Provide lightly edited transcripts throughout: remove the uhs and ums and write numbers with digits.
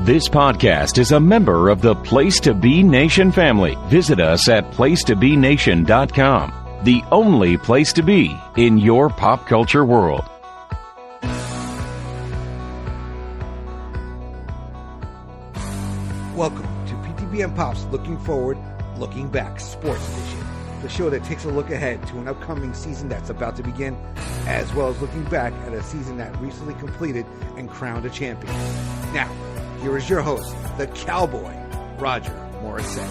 This podcast is a member of the Place to Be Nation family. Visit us at placetobenation.com, the only place to be in your pop culture world. Welcome to PTB and Pop's Looking Forward, Looking Back Sports Edition, the show that takes a look ahead to an upcoming season that's about to begin, as well as looking back at a season that recently completed and crowned a champion. Now, here is your host, the Cowboy, Roger Morissette.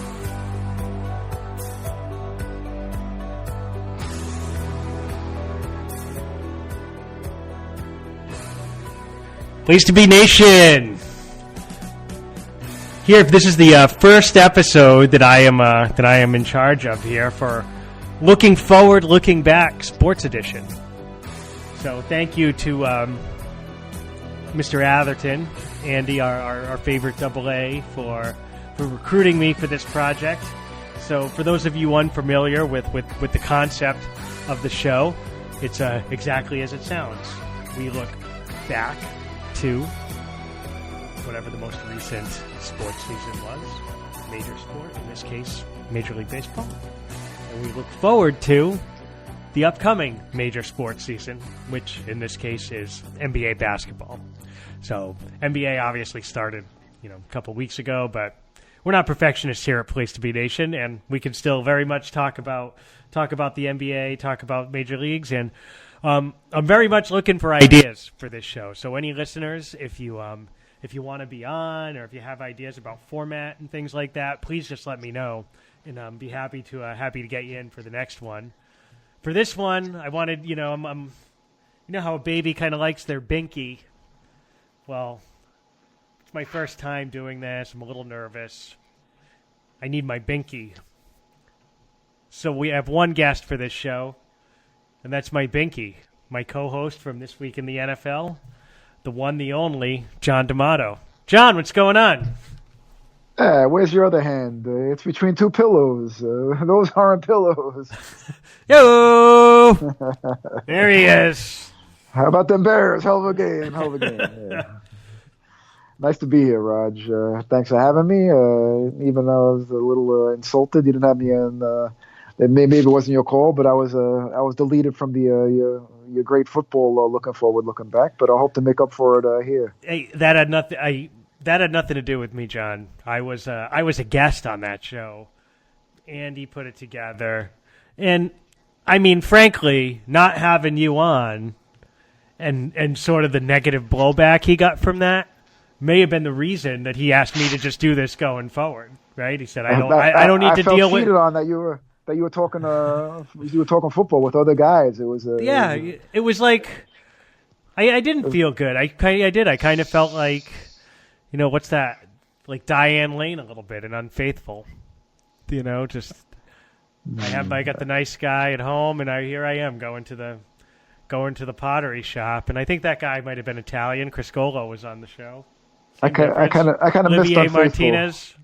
Place to Be Nation. Here, this is the first episode that I am in charge of here for Looking Forward, Looking Back Sports Edition. So thank you to Mr. Atherton, Andy, our favorite AA, for recruiting me for this project. So for those of you unfamiliar with the concept of the show, it's exactly as it sounds. We look back to whatever the most recent sports season was, major sport, in this case, Major League Baseball. And we look forward to the upcoming major sports season, which in this case is NBA basketball. So NBA obviously started, a couple weeks ago, but we're not perfectionists here at Place to Be Nation, and we can still very much talk about the NBA, talk about major leagues, and I'm very much looking for ideas for this show. So any listeners, if you want to be on, or if you have ideas about format and things like that, please just let me know, and be happy to get you in for the next one. For this one, I wanted, I'm how a baby kind of likes their binky. Well, it's my first time doing this. I'm a little nervous. I need my binky. So we have one guest for this show, and that's my binky, my co-host from This Week in the NFL, the one, the only, John D'Amato. John, what's going on? Where's your other hand? It's between two pillows. Those aren't pillows. Yo! There he is. How about them Bears? Hell of a game. Yeah. Nice to be here, Raj. Thanks for having me. Even though I was a little insulted, you didn't have me in. Maybe it wasn't your call, but I was deleted from the your great football. Looking forward, looking back. But I hope to make up for it here. Hey, that had nothing to do with me, John. I was a guest on that show. Andy put it together, and I mean, frankly, not having you on, and sort of the negative blowback he got from that may have been the reason that he asked me to just do this going forward. Right? He said, I don't need to deal with. I felt cheated on that you were talking football with other guys. It was it was like I didn't feel good. I kind of felt like, what's that? Like Diane Lane a little bit and Unfaithful. Just I got the nice guy at home, and here I am going to the pottery shop, and I think that guy might have been Italian. Criscolo was on the show. I kind of missed Unfaithful. Martinez.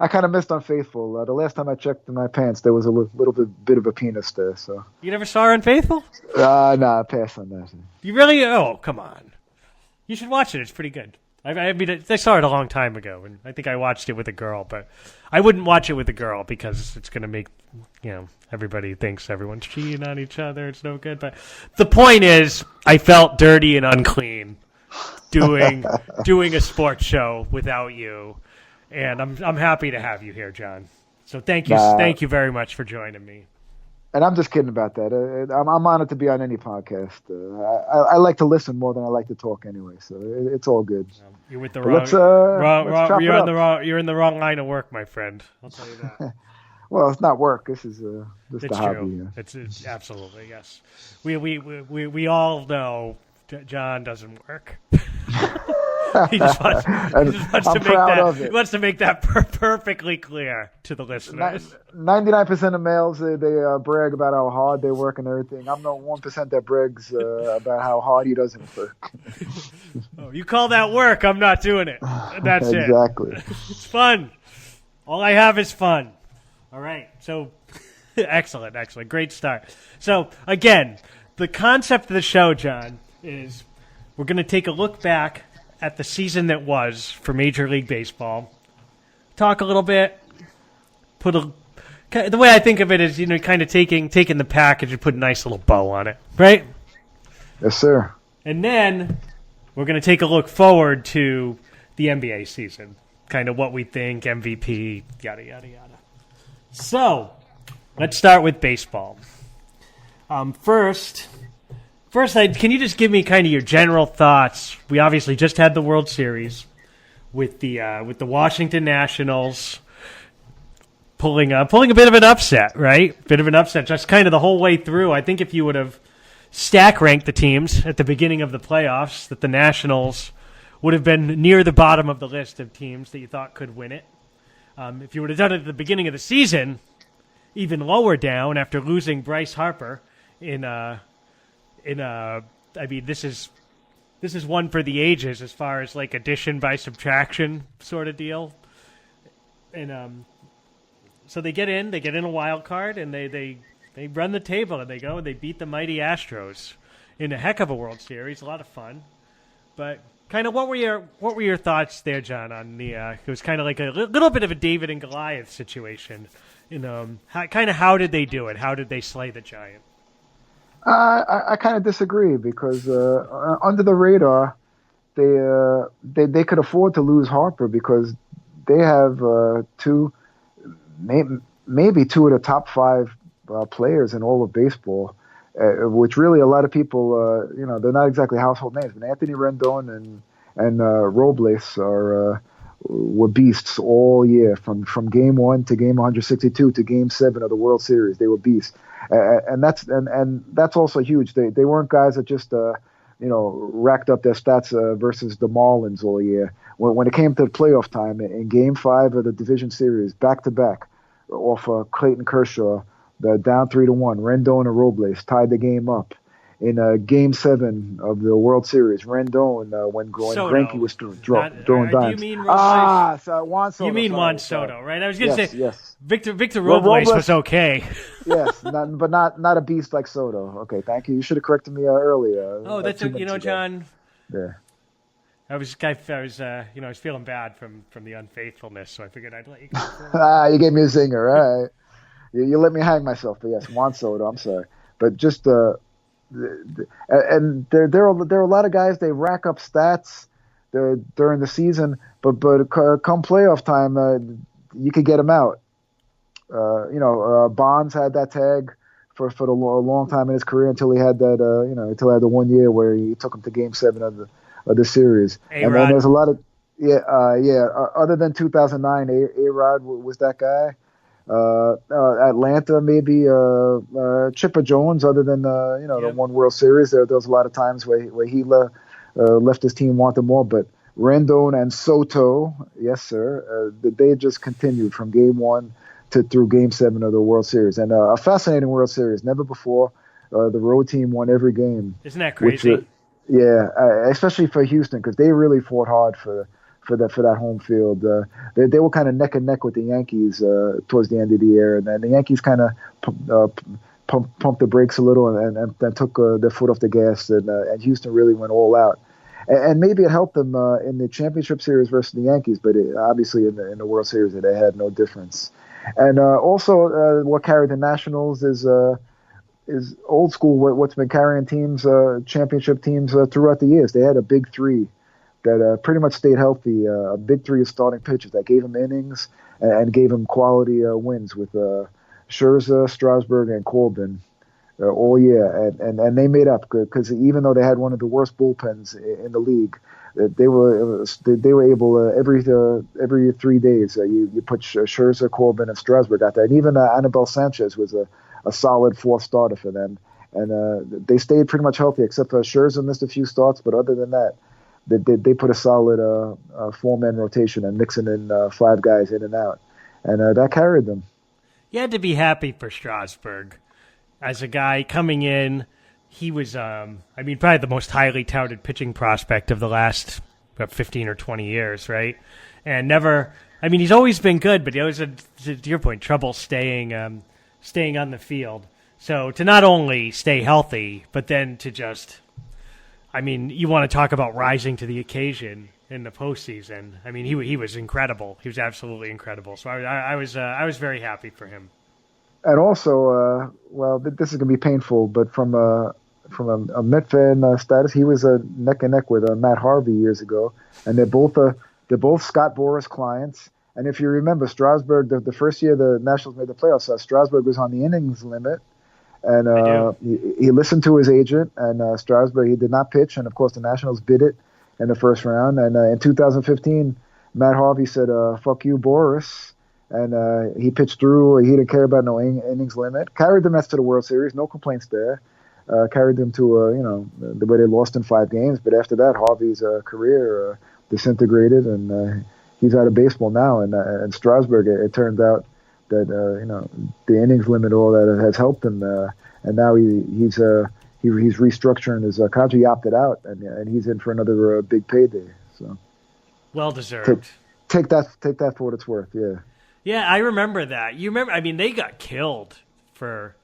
I kind of missed Unfaithful. The last time I checked in my pants, there was a little bit of a penis there. So you never saw Unfaithful? Nah, pass on that. You really? Oh, come on! You should watch it. It's pretty good. I mean, I saw it a long time ago, and I think I watched it with a girl, but I wouldn't watch it with a girl because it's going to make, everybody thinks everyone's cheating on each other. It's no good. But the point is, I felt dirty and unclean doing a sports show without you, and I'm happy to have you here, John. So thank you very much for joining me. And I'm just kidding about that. I'm honored to be on any podcast. I like to listen more than I like to talk anyway, so it's all good. You're with the wrong. You're in the wrong line of work, my friend. I'll tell you that. Well, it's not work. This is just it's a hobby. True. It's absolutely, yes. We all know John doesn't work. He just wants to make that perfectly clear to the listeners. 99% of males, they brag about how hard they work and everything. I'm the 1% that brags about how hard he doesn't work. Oh, you call that work? I'm not doing it. That's exactly. It's fun. All I have is fun. All right. So, excellent. Great start. So, again, the concept of the show, John, is we're going to take a look back at the season that was for Major League Baseball. Talk a little bit. The way I think of it is, kind of taking the package and put a nice little bow on it, right? Yes, sir. And then we're going to take a look forward to the NBA season, kind of what we think, MVP, yada, yada, yada. So, let's start with baseball. First, can you just give me kind of your general thoughts? We obviously just had the World Series with the Washington Nationals pulling a bit of an upset, right? Bit of an upset, just kind of the whole way through. I think if you would have stack ranked the teams at the beginning of the playoffs, that the Nationals would have been near the bottom of the list of teams that you thought could win it. If you would have done it at the beginning of the season, even lower down after losing Bryce Harper I mean, this is one for the ages as far as like addition by subtraction sort of deal. And so they get in a wild card, and they run the table, and they go and they beat the mighty Astros in a heck of a World Series. A lot of fun. But kind of what were your thoughts there, John, on the it was kind of like a little bit of a David and Goliath situation. How did they do it? How did they slay the giant? I kind of disagree because under the radar, they could afford to lose Harper because they have maybe two of the top five players in all of baseball, which really a lot of people, they're not exactly household names, but Anthony Rendon and Robles were beasts all year from game 1 to game 162 to game 7 of the World Series. They were beasts. And that's also huge. They weren't guys that just racked up their stats versus the Marlins all year. When it came to the playoff time in Game 5 of the division series, back to back, off Clayton Kershaw, the down 3-1, Rendon and Robles tied the game up. In Game 7 of the World Series, Rendon, when Greinke was throwing dimes. Do you mean Robles? Juan Soto. You mean Juan Soto, right? I was going to say, yes. Victor Robles was okay. Yes, but not a beast like Soto. Okay, thank you. You should have corrected me earlier. Oh, that's John. Yeah. I was feeling bad from the unfaithfulness, so I figured I'd let you go. You gave me a zinger, all right. You let me hang myself, but yes, Juan Soto. I'm sorry, but just and there are a lot of guys. They rack up stats during the season, but come playoff time, you could get them out. Bonds had that tag for a long time in his career until he had that until he had the 1 year where he took him to Game 7 of the series. A-Rod. And then there's a lot of other than 2009, A-Rod was that guy. Atlanta, maybe Chipper Jones. Other than the one World Series, there was a lot of times where he left his team wanting more. But Rendon and Soto, yes sir, they just continued from Game 1 through Game 7 of the World Series, and a fascinating World Series. Never before the road team won every game. Isn't that crazy? Especially for Houston, because they really fought hard for that home field. They were kind of neck and neck with the Yankees towards the end of the year, and then the Yankees kind of pumped the brakes a little and took their foot off the gas, and Houston really went all out. And maybe it helped them in the championship series versus the Yankees, but obviously in the World Series they had no difference. And also what carried the Nationals is old school. What's been carrying teams, championship teams throughout the years. They had a big three that pretty much stayed healthy. A big three of starting pitchers that gave them innings and gave them quality wins with Scherzer, Strasburg, and Corbin all year. And they made up because even though they had one of the worst bullpens in the league, they were able every 3 days you put Scherzer, Corbin, and Strasburg out there. And even Anibal Sanchez was a solid fourth starter for them. And they stayed pretty much healthy, except for Scherzer missed a few starts. But other than that, they put a solid 4-man rotation and mixing in 5 guys in and out. And that carried them. You had to be happy for Strasburg. As a guy coming in, he was, probably the most highly touted pitching prospect of the last 15 or 20 years, right? And never, he's always been good, but he always had, to your point, trouble staying on the field. So to not only stay healthy, but then to just I mean, you want to talk about rising to the occasion in the postseason. I mean, he was incredible. He was absolutely incredible. So I was very happy for him. And also, this is going to be painful, but from a Met fan status, he was neck and neck with Matt Harvey years ago, and they're both Scott Boras clients. And if you remember, Strasburg, the first year the Nationals made the playoffs, Strasburg was on the innings limit, and he listened to his agent, and Strasburg, he did not pitch, and of course the Nationals bid it in the first round. And in 2015, Matt Harvey said, "Fuck you, Boras." And he pitched through. He didn't care about no innings limit. Carried the Mets to the World Series. No complaints there. Carried them to, the way they lost in 5 games. But after that, Harvey's career disintegrated, and he's out of baseball now. And Strasburg, it turns out that, the innings limit, all that has helped him. And now he's restructuring his contract. He opted out, and he's in for another big payday. So well deserved. Take that for what it's worth. Yeah. Yeah, I remember that. You remember? I mean, they got killed for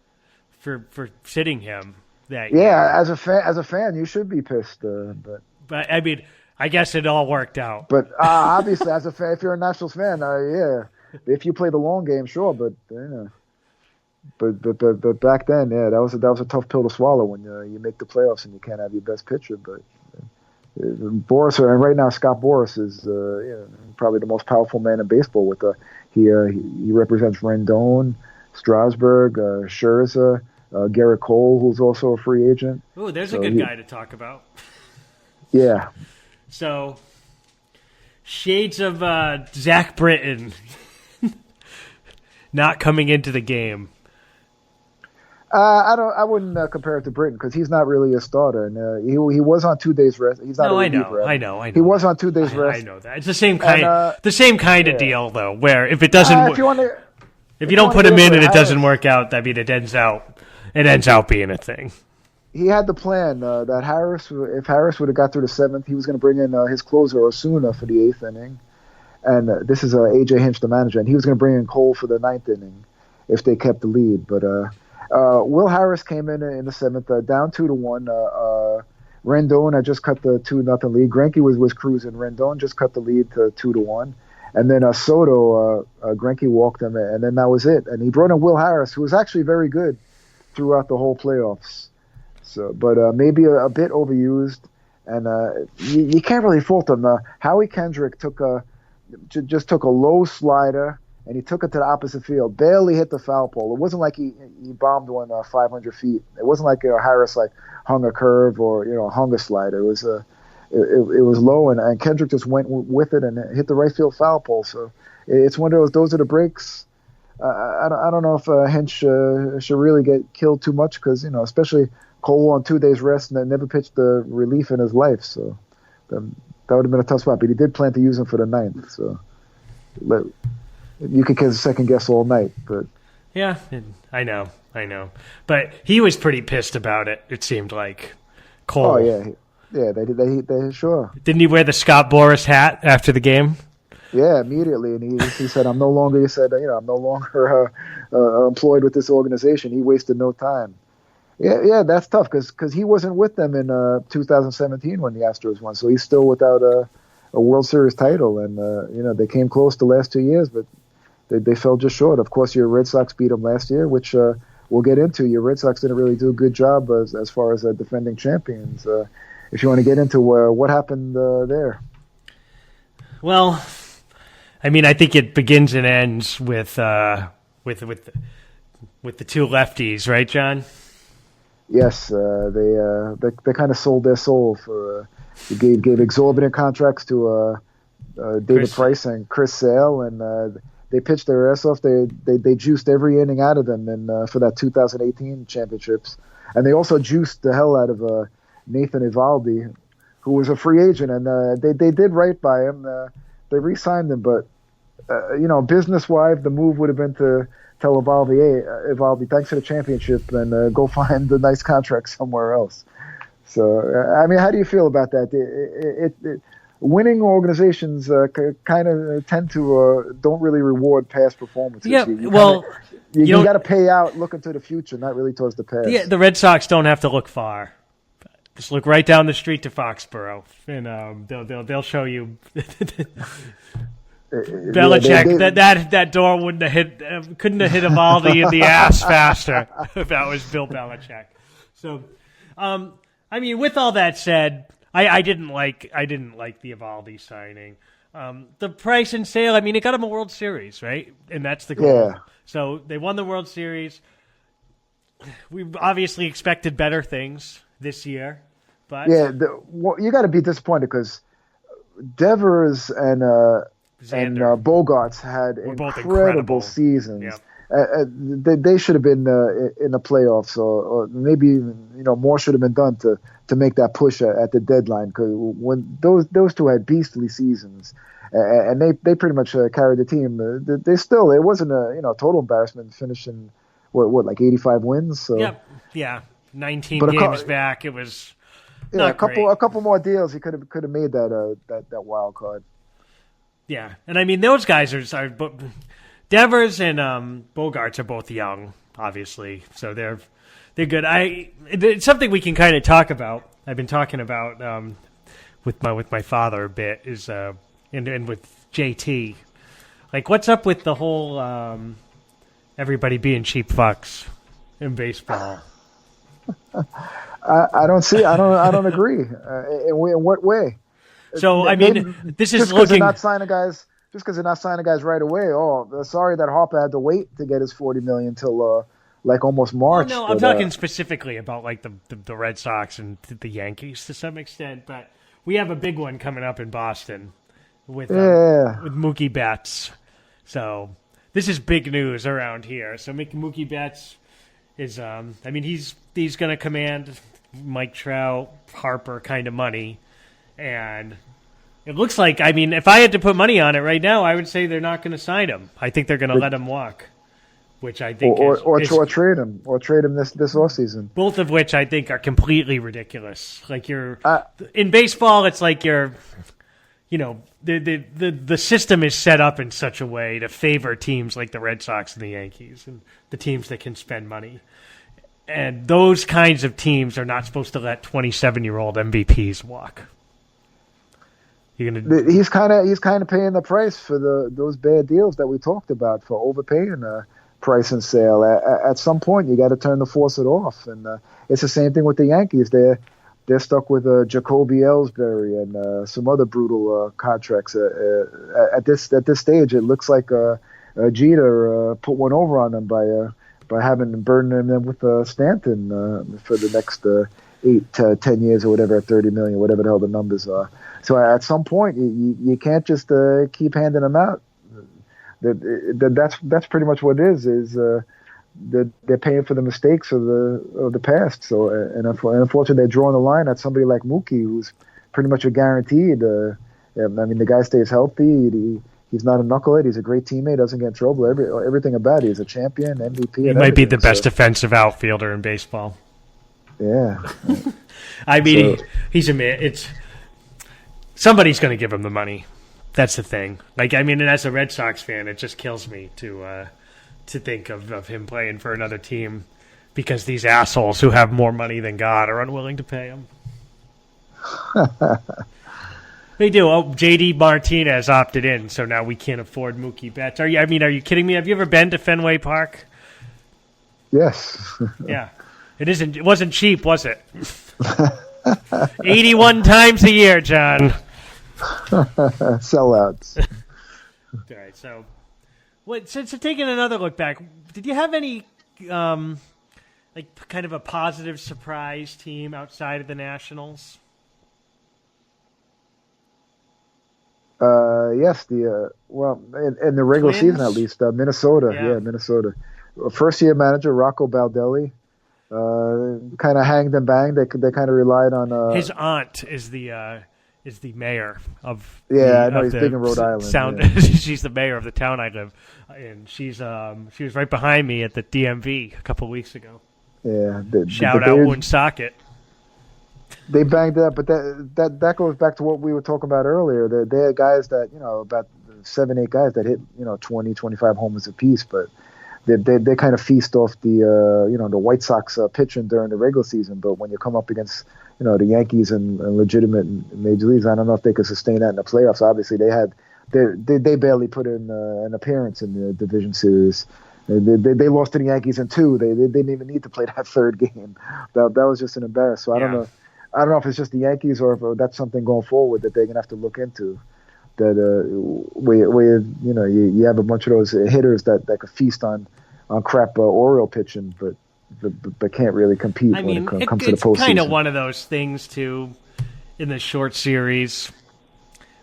sitting him that year. Yeah, as a fan, you should be pissed. But I mean, I guess it all worked out. But obviously, as a fan, if you're a Nationals fan, yeah, if you play the long game, sure. But but back then, yeah, that was a tough pill to swallow when you make the playoffs and you can't have your best pitcher. But Boras, and right now Scott Boras is probably the most powerful man in baseball. With he represents Rendon, Strasburg, Scherzer, Garrett Cole, who's also a free agent. Oh, there's a good guy to talk about. Yeah. So, shades of Zach Britton not coming into the game. I wouldn't compare it to Britton because he's not really a starter, and he was on 2 days rest. He's not. No, I know. He was on 2 days rest. I know that. It's the same kind. Of deal, though. Where if it doesn't, if you don't put him in and it doesn't work out, I mean, it ends out being a thing. He had the plan that if Harris would have got through the 7th, he was going to bring in his closer Osuna for the 8th inning, and this is AJ Hinch, the manager, and he was going to bring in Cole for the 9th inning if they kept the lead, but. Will Harris came in the 7th, down 2-1. Rendon had just cut the 2-0 lead. Greinke was cruising. Rendon just cut the lead to 2-1, and then Soto, Greinke walked him, and then that was it. And he brought in Will Harris, who was actually very good throughout the whole playoffs. So, but maybe a bit overused, and you can't really fault him. Howie Kendrick took a low slider. And he took it to the opposite field, barely hit the foul pole. It wasn't like he bombed one 500 feet. It wasn't like Harris hung a curve or hung a slider. It was it was low, and Kendrick just went with it and hit the right field foul pole. So it's one of those are the breaks. I don't know if Hinch should really get killed too much because especially Cole on 2 days rest and then never pitched the relief in his life. So that would have been a tough spot. But he did plan to use him for the 9th. So. You could second guess all night, but yeah, I know. But he was pretty pissed about it. It seemed like Cole. Oh yeah. They sure. Didn't he wear the Scott Boras hat after the game? Yeah, immediately, and he said, "I'm no longer." He said, "I'm no longer employed with this organization." He wasted no time. Yeah, that's tough because he wasn't with them in 2017 when the Astros won, so he's still without a World Series title, and they came close the last 2 years, but. They fell just short. Of course, your Red Sox beat them last year, which we'll get into. Your Red Sox didn't really do a good job as far as defending champions. If you want to get into what happened there. Well, I mean, I think it begins and ends with the two lefties, right, John? Yes, they kind of sold their soul for gave exorbitant contracts to David Price and Chris Sale, and they pitched their ass off. They juiced every inning out of them, and for that 2018 championships, and they also juiced the hell out of Nathan Eovaldi, who was a free agent, and they did right by him. They re-signed him, but business-wise, the move would have been to tell Eovaldi, "Hey, Eovaldi, thanks for the championship, and go find a nice contract somewhere else." So, I mean, how do you feel about that? Winning organizations kind of tend to don't really reward past performances. Yeah, you got to pay out looking to the future, not really towards the past. Yeah, the Red Sox don't have to look far. Just look right down the street to Foxborough, and they'll show you. Belichick, that door couldn't have hit Evaldi in the ass faster if that was Bill Belichick. So, I mean, with all that said, I didn't like the Evaldi signing. The price and sale, I mean, it got him a World Series, right? And that's the goal. Yeah. So they won the World Series. We obviously expected better things this year, but you got to be disappointed because Devers and Bogarts had incredible seasons. Yeah. They should have been in the playoffs, or maybe more should have been done to make that push at the deadline. Because when those two had beastly seasons, and they pretty much carried the team. It wasn't a total embarrassment finishing like 85 wins. So. Yeah, 19 games back. It was a couple more deals. He could have made that wild card. Yeah, and I mean those guys are Devers and Bogarts are both young, obviously, so they're good. It's something we can kind of talk about. I've been talking about with my father a bit is and with JT, like what's up with the whole everybody being cheap fucks in baseball. I don't agree. In what way? So I mean, this is looking. They're not signing guys. Just because they're not signing guys right away. Oh, sorry that Harper had to wait to get his $40 million till like almost March. Well, no, I'm talking specifically about like the Red Sox and the Yankees to some extent. But we have a big one coming up in Boston with Mookie Betts. So this is big news around here. So Mookie Betts is, he's going to command Mike Trout, Harper kind of money, and it looks like, if I had to put money on it right now, I would say they're not going to sign him. I think they're going to let him walk, which I think or trade him this offseason. Both of which I think are completely ridiculous. Like in baseball, it's like the system is set up in such a way to favor teams like the Red Sox and the Yankees and the teams that can spend money. And those kinds of teams are not supposed to let 27-year-old MVPs walk. He's kind of paying the price for those bad deals that we talked about for overpaying price and sale. At some point, you got to turn the faucet off, and it's the same thing with the Yankees. They're stuck with Jacoby Ellsbury and some other brutal contracts. At this stage, it looks like Jeter put one over on them by having burdening them with Stanton for the next 8 to 10 years or whatever, at $30 million, whatever the hell the numbers are. So at some point, you can't just keep handing them out. That's pretty much what it is they're paying for the mistakes of the past. So and unfortunately, they're drawing the line at somebody like Mookie, who's pretty much a guaranteed. The guy stays healthy. He's not a knucklehead. He's a great teammate. Doesn't get in trouble. Everything about it. He's a champion, MVP. He might be the best defensive outfielder in baseball. Yeah. He's a man. Somebody's going to give him the money. That's the thing. And as a Red Sox fan, it just kills me to think of him playing for another team because these assholes who have more money than God are unwilling to pay him. They do. Oh, J.D. Martinez opted in, so now we can't afford Mookie Betts. Are you kidding me? Have you ever been to Fenway Park? Yes. Yeah. It wasn't cheap, was it? 81 times a year, John. Sellouts. All right, so taking another look back, did you have any kind of a positive surprise team outside of the Nationals? Yes, in the regular Twins? season at least, Minnesota. Yeah, Minnesota. First year manager Rocco Baldelli. Kind of hanged and banged. They kind of relied on. His aunt is the mayor of. Yeah, I know he's big in Rhode Island. Yeah. She's the mayor of the town I live, and she was right behind me at the DMV a couple of weeks ago. Yeah, shout out Woonsocket. They banged it up, but that goes back to what we were talking about earlier. They had guys that about 7-8 guys that hit 20, 25 homers apiece, but. They kind of feast off the White Sox pitching during the regular season, but when you come up against the Yankees and legitimate major leagues. I don't know if they could sustain that in the playoffs. Obviously, they barely put in an appearance in the division series. They lost to the Yankees in 2. They didn't even need to play that third game. That was just an embarrassment. So I don't know. I don't know if it's just the Yankees or if that's something going forward that they're gonna have to look into. That where you have a bunch of those hitters that could feast on crap Oriole pitching, but can't really compete when it comes to the postseason. It's kind of one of those things too in the short series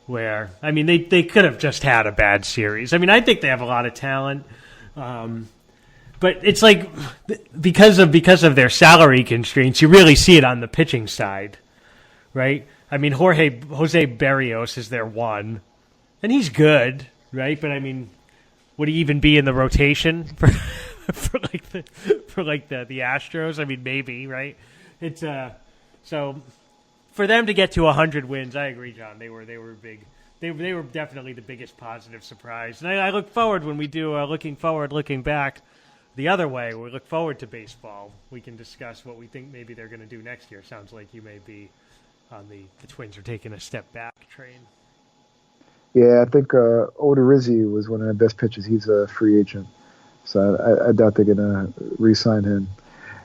where they could have just had a bad series. I think they have a lot of talent. But it's like because of their salary constraints, you really see it on the pitching side, right? Jose Berrios is their one, and he's good, right? But would he even be in the rotation for the Astros? Maybe, right? It's so for them to get to 100 wins, I agree, John. They were big. They were definitely the biggest positive surprise. And I look forward when we do looking forward, looking back the other way. We look forward to baseball. We can discuss what we think maybe they're going to do next year. Sounds like you may be on the Twins are taking a step back train. Yeah, I think Odorizzi was one of the best pitchers. He's a free agent. So I doubt they're going to re-sign him.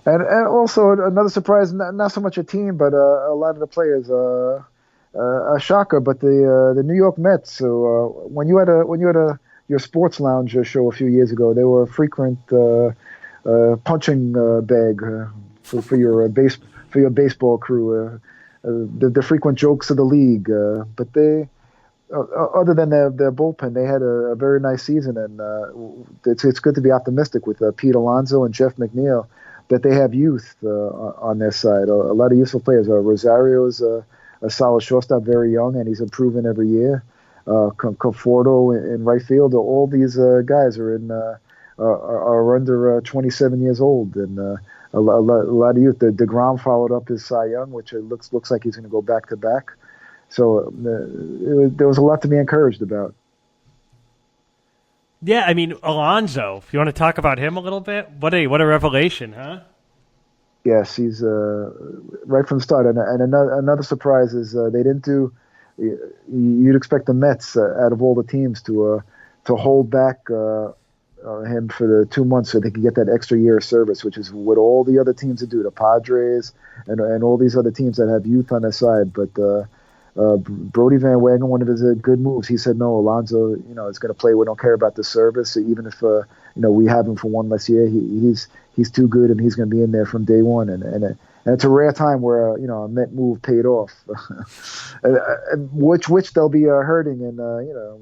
And also another surprise, not so much a team, but a lot of the players a shocker, but the New York Mets. So when you had your sports lounge show a few years ago, they were a frequent punching bag for your baseball crew. The frequent jokes of the league, but they, other than their bullpen, they had a very nice season, and it's good to be optimistic with Pete Alonso and Jeff McNeil that they have youth on their side. A lot of useful players. Rosario's a solid shortstop, very young, and he's improving every year. Conforto in right field. All these guys are under 27 years old, and a lot of youth. DeGrom followed up his Cy Young, which it looks like he's going to go back to back. So there was a lot to be encouraged about. Yeah, Alonso. If you want to talk about him a little bit, what a revelation, huh? Yes, he's right from the start. And another surprise is they didn't do. You'd expect the Mets, out of all the teams, to hold back him for the 2 months so they could get that extra year of service, which is what all the other teams would do, the Padres and all these other teams that have youth on their side. But Brody Van Wagen, one of his good moves, he said, no, Alonso, is going to play. We don't care about the service. So even if we have him for one less year, he's too good, and he's going to be in there from day one. And it's a rare time where a Met move paid off, which they'll be hurting, and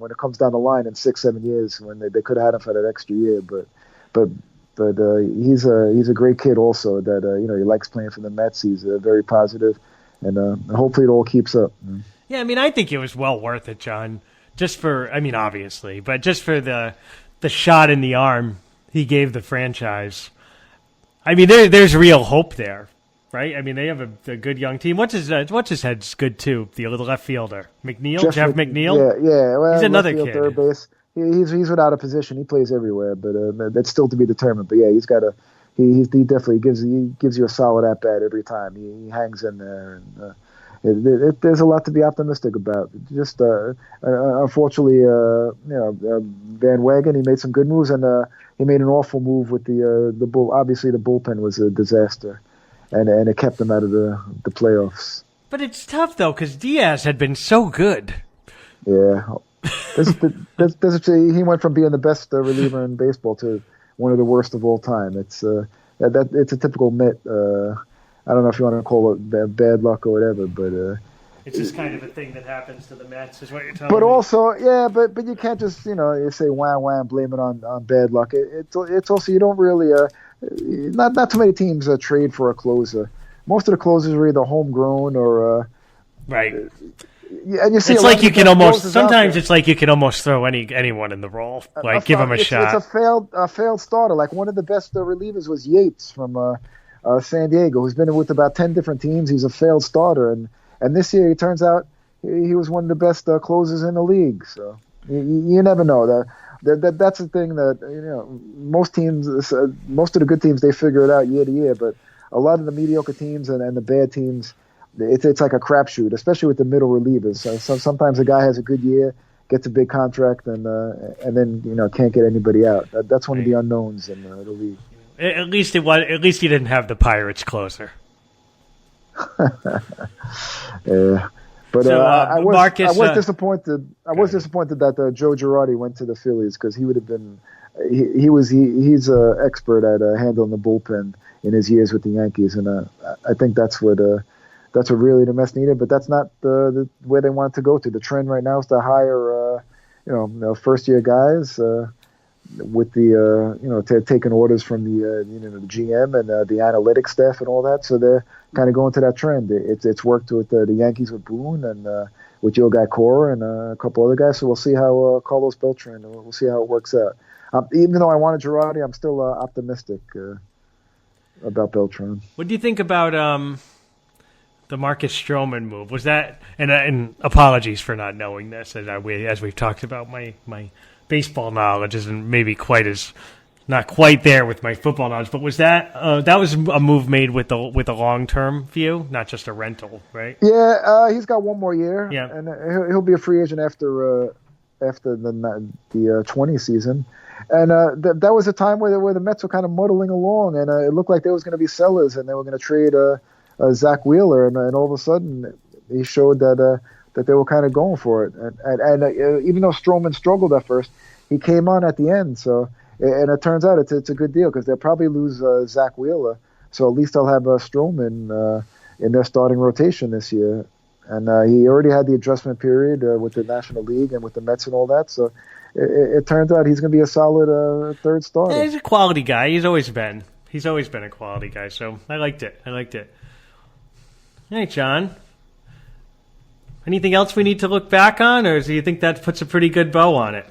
when it comes down the line in 6-7 years, when they could have had him for that extra year. But he's a great kid also. That he likes playing for the Mets. He's very positive, and hopefully it all keeps up. Yeah, I think it was well worth it, John. Just for obviously, but just for the shot in the arm he gave the franchise. There's real hope there. Right? They have a good young team. What's his head's good too? The left fielder, Jeff McNeil. Yeah. Well, he's another kid. Third base. He's without a position. He plays everywhere, but that's still to be determined. But yeah, he's got he definitely gives you a solid at bat every time. He hangs in there, and there's a lot to be optimistic about. Just unfortunately, Van Wagen, he made some good moves, and he made an awful move with the bull. Obviously, the bullpen was a disaster. And it kept them out of the playoffs. But it's tough, though, because Diaz had been so good. Yeah. He went from being the best reliever in baseball to one of the worst of all time. It's it's a typical Met. I don't know if you want to call it bad luck or whatever, but... it's just kind of a thing that happens to the Mets, is what you're telling me. But also, yeah, but you can't just, you say wham, blame it on bad luck. It's also, you don't really... Not too many teams trade for a closer. Most of the closers are either homegrown or right. And you see, it's like you can almost sometimes it's like you can almost throw anyone in the role, give them a shot. It's a failed starter. Like one of the best relievers was Yates from San Diego, who's been with about 10 different teams. He's a failed starter, and this year it turns out he was one of the best closers in the league. So you never know. That's the thing that most of the good teams, they figure it out year to year, but a lot of the mediocre teams and the bad teams, it's like a crapshoot, especially with the middle relievers. So sometimes a guy has a good year, gets a big contract, and then can't get anybody out. That's one of the unknowns in the league. At least he didn't have the Pirates closer. Yeah. But so, I was Marcus, disappointed. I was disappointed that Joe Girardi went to the Phillies, because he would have been. He's an expert at handling the bullpen in his years with the Yankees, and I think that's what really the Mets needed. But that's not the where they wanted to go to. The trend right now is to hire first year guys with the taking orders from the GM and the analytics staff and all that. So they're kind of going to that trend. It's worked with the Yankees with Boone and with your guy Cora and a couple other guys. So we'll see how Carlos Beltran. We'll see how it works out. Even though I wanted Girardi, I'm still optimistic about Beltran. What do you think about the Marcus Stroman move? Was that and apologies for not knowing this, as we've talked about, my baseball knowledge isn't maybe not quite there with my football knowledge, but was that was a move made with a long-term view, not just a rental, right? Yeah, he's got one more year, yeah, and he'll be a free agent after the 20 season. And that was a time where the Mets were kind of muddling along, and it looked like they was going to be sellers, and they were going to trade Zach Wheeler, and all of a sudden he showed that they were kind of going for it. And even though Stroman struggled at first, he came on at the end. So, and it turns out it's a good deal, because they'll probably lose Zach Wheeler, so at least they'll have Stroman in their starting rotation this year. And he already had the adjustment period with the National League and with the Mets and all that. So it turns out he's going to be a solid third starter. Yeah, he's a quality guy. He's always been a quality guy. So I liked it. Hey, John. Anything else we need to look back on, or do you think that puts a pretty good bow on it?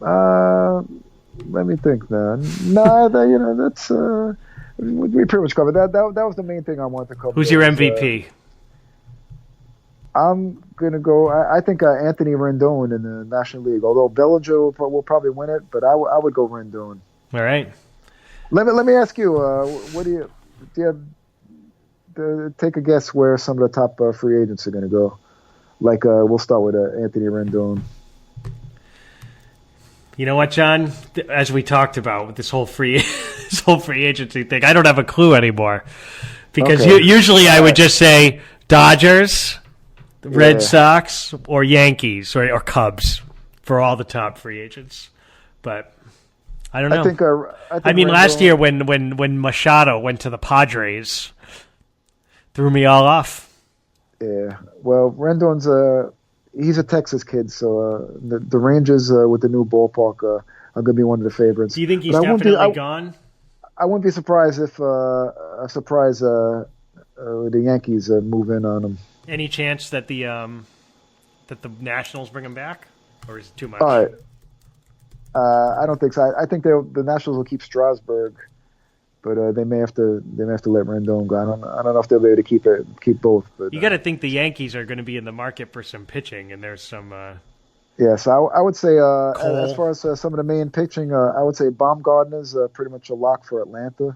Let me think now. No, that's we pretty much covered that. That was the main thing I wanted to cover. Who's your MVP? I'm gonna go. I think Anthony Rendon in the National League. Although Bellinger will probably win it, but I would go Rendon. All right. Let me ask you. What do you have? Take a guess where some of the top free agents are going to go. Like we'll start with Anthony Rendon. You know what, John? As we talked about with this whole free agency thing, I don't have a clue anymore, because usually I would just say Dodgers, Red Sox, or Yankees or Cubs for all the top free agents, but I don't know. I mean, Rendon, last year when Machado went to the Padres, threw me all off. Yeah, well, Rendon's he's a Texas kid, so the Rangers with the new ballpark are going to be one of the favorites. Do you think he's definitely gone? I wouldn't be surprised if the Yankees move in on him. Any chance that the Nationals bring him back, or is it too much? I don't think so. I think the Nationals will keep Strasburg, but they may have to let Rendon go. I don't know if they'll be able to keep both. But you got to think the Yankees are going to be in the market for some pitching, and there's some. Yes, I would say as far as some of the main pitching, I would say Baumgartner's pretty much a lock for Atlanta,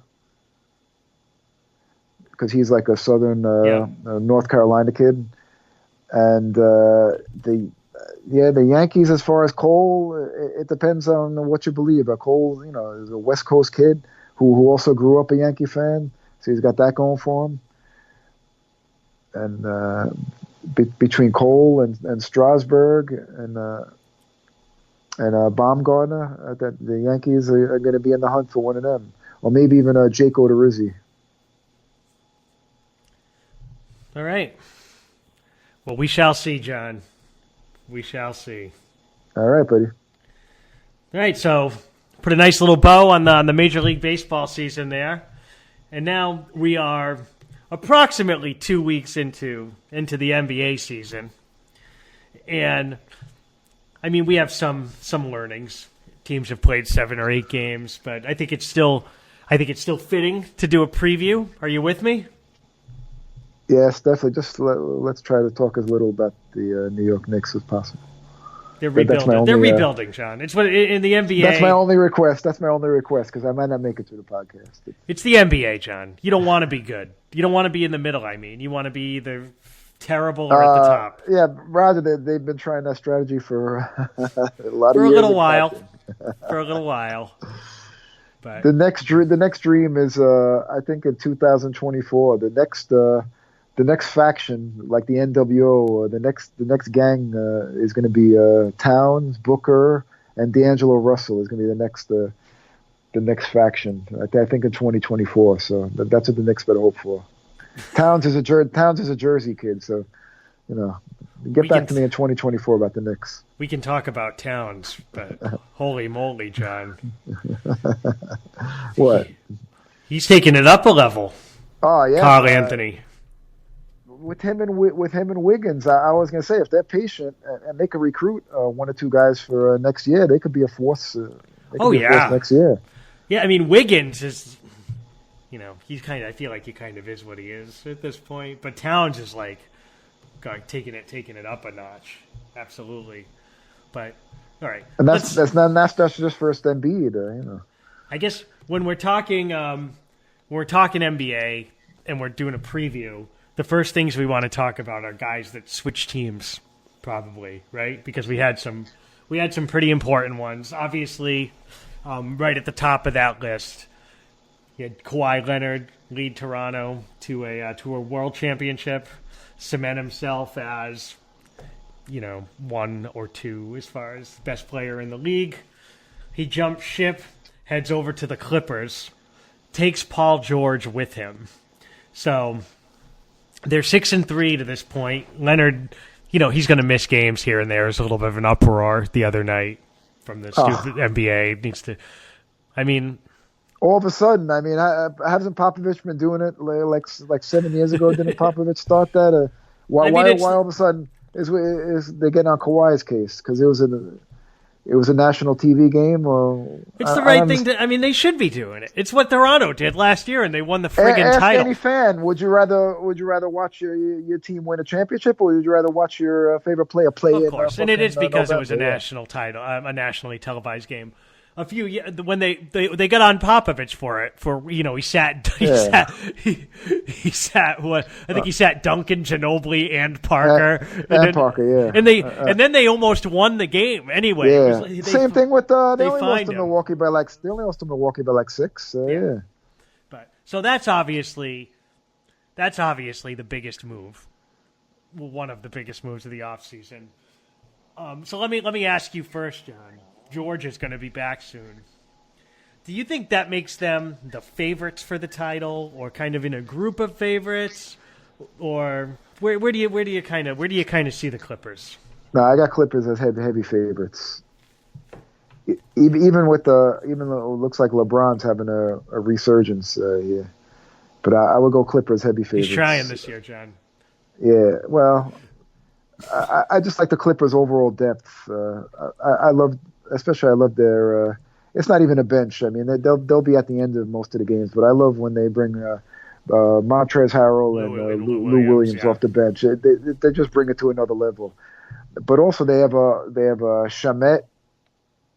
because he's like a Southern North Carolina kid, and the Yankees, as far as Cole, it depends on what you believe. Cole, is a West Coast kid who also grew up a Yankee fan, so he's got that going for him. And between Cole and Strasburg and Baumgartner, that the Yankees are going to be in the hunt for one of them, or maybe even Jake Odorizzi. All right. Well, we shall see, John. We shall see. All right, buddy. All right, so put a nice little bow on the Major League Baseball season there. And now we are approximately 2 weeks into the NBA season. And, I mean, we have some learnings. Teams have played 7 or 8 games, but I think it's still fitting to do a preview. Are you with me? Yes, definitely. Just let's try to talk as little about the New York Knicks as possible. They're rebuilding. They're rebuilding, John. It's what in the NBA. That's my only request. Because I might not make it through the podcast. It's the NBA, John. You don't want to be good. You don't want to be in the middle. I mean, you want to be either terrible or at the top. Yeah, Roger. They've been trying that strategy for a lot of years. For a little while. But the next dream is I think in 2024. The next faction, like the NWO, the next gang is going to be Towns, Booker, and D'Angelo Russell is going to be the next faction. I think in 2024. So that's what the Knicks better hope for. Towns is a Jersey kid, so get back to me in 2024 about the Knicks. We can talk about Towns, but holy moly, John! What? He's taking it up a level. Oh yeah, Carl Anthony. With him and Wiggins, I was going to say if they're patient and they could recruit one or two guys for next year, they could be a force. Next year. Yeah, I mean Wiggins is, he's I feel like he kind of is what he is at this point. But Towns is like, taking it up a notch, absolutely. But all right, and that's just first Embiid, I guess when we're talking NBA and we're doing a preview. The first things we want to talk about are guys that switch teams, probably, right? Because we had some pretty important ones. Obviously, right at the top of that list, you had Kawhi Leonard lead Toronto to a world championship, cement himself as, one or two as far as best player in the league. He jumps ship, heads over to the Clippers, takes Paul George with him. So they're 6-3 to this point. Leonard, he's going to miss games here and there. There's a little bit of an uproar the other night from the stupid NBA. Needs to, all of a sudden, hasn't Popovich been doing it like 7 years ago? Didn't Popovich start that? Why all of a sudden is they getting on Kawhi's case because it was a national TV game, or it's the right thing to. They should be doing it. It's what Toronto did last year, and they won the friggin' title. Ask any fan: Would you rather watch your team win a championship, or would you rather watch your favorite player play? Of course, and it is because it was a national title, a nationally televised game. When they got on Popovich for it, he sat what I think he sat Duncan, Ginobili, and Parker, and then they almost won the game anyway. Yeah. Same thing with they only lost to Milwaukee by like 6. But so that's obviously the biggest move, one of the biggest moves of the offseason. So let me ask you first, John. George is going to be back soon. Do you think that makes them the favorites for the title, or kind of in a group of favorites, or where do you kind of see the Clippers? No, I got Clippers as heavy favorites. Even though it looks like LeBron's having a resurgence here, but I would go Clippers heavy favorites. He's trying this year, John. Yeah, well, I just like the Clippers' overall depth. I love their. It's not even a bench. They'll be at the end of most of the games, but I love when they bring Montrezl Harrell and Lou Williams off the bench. They just bring it to another level. But also they have a Shamet,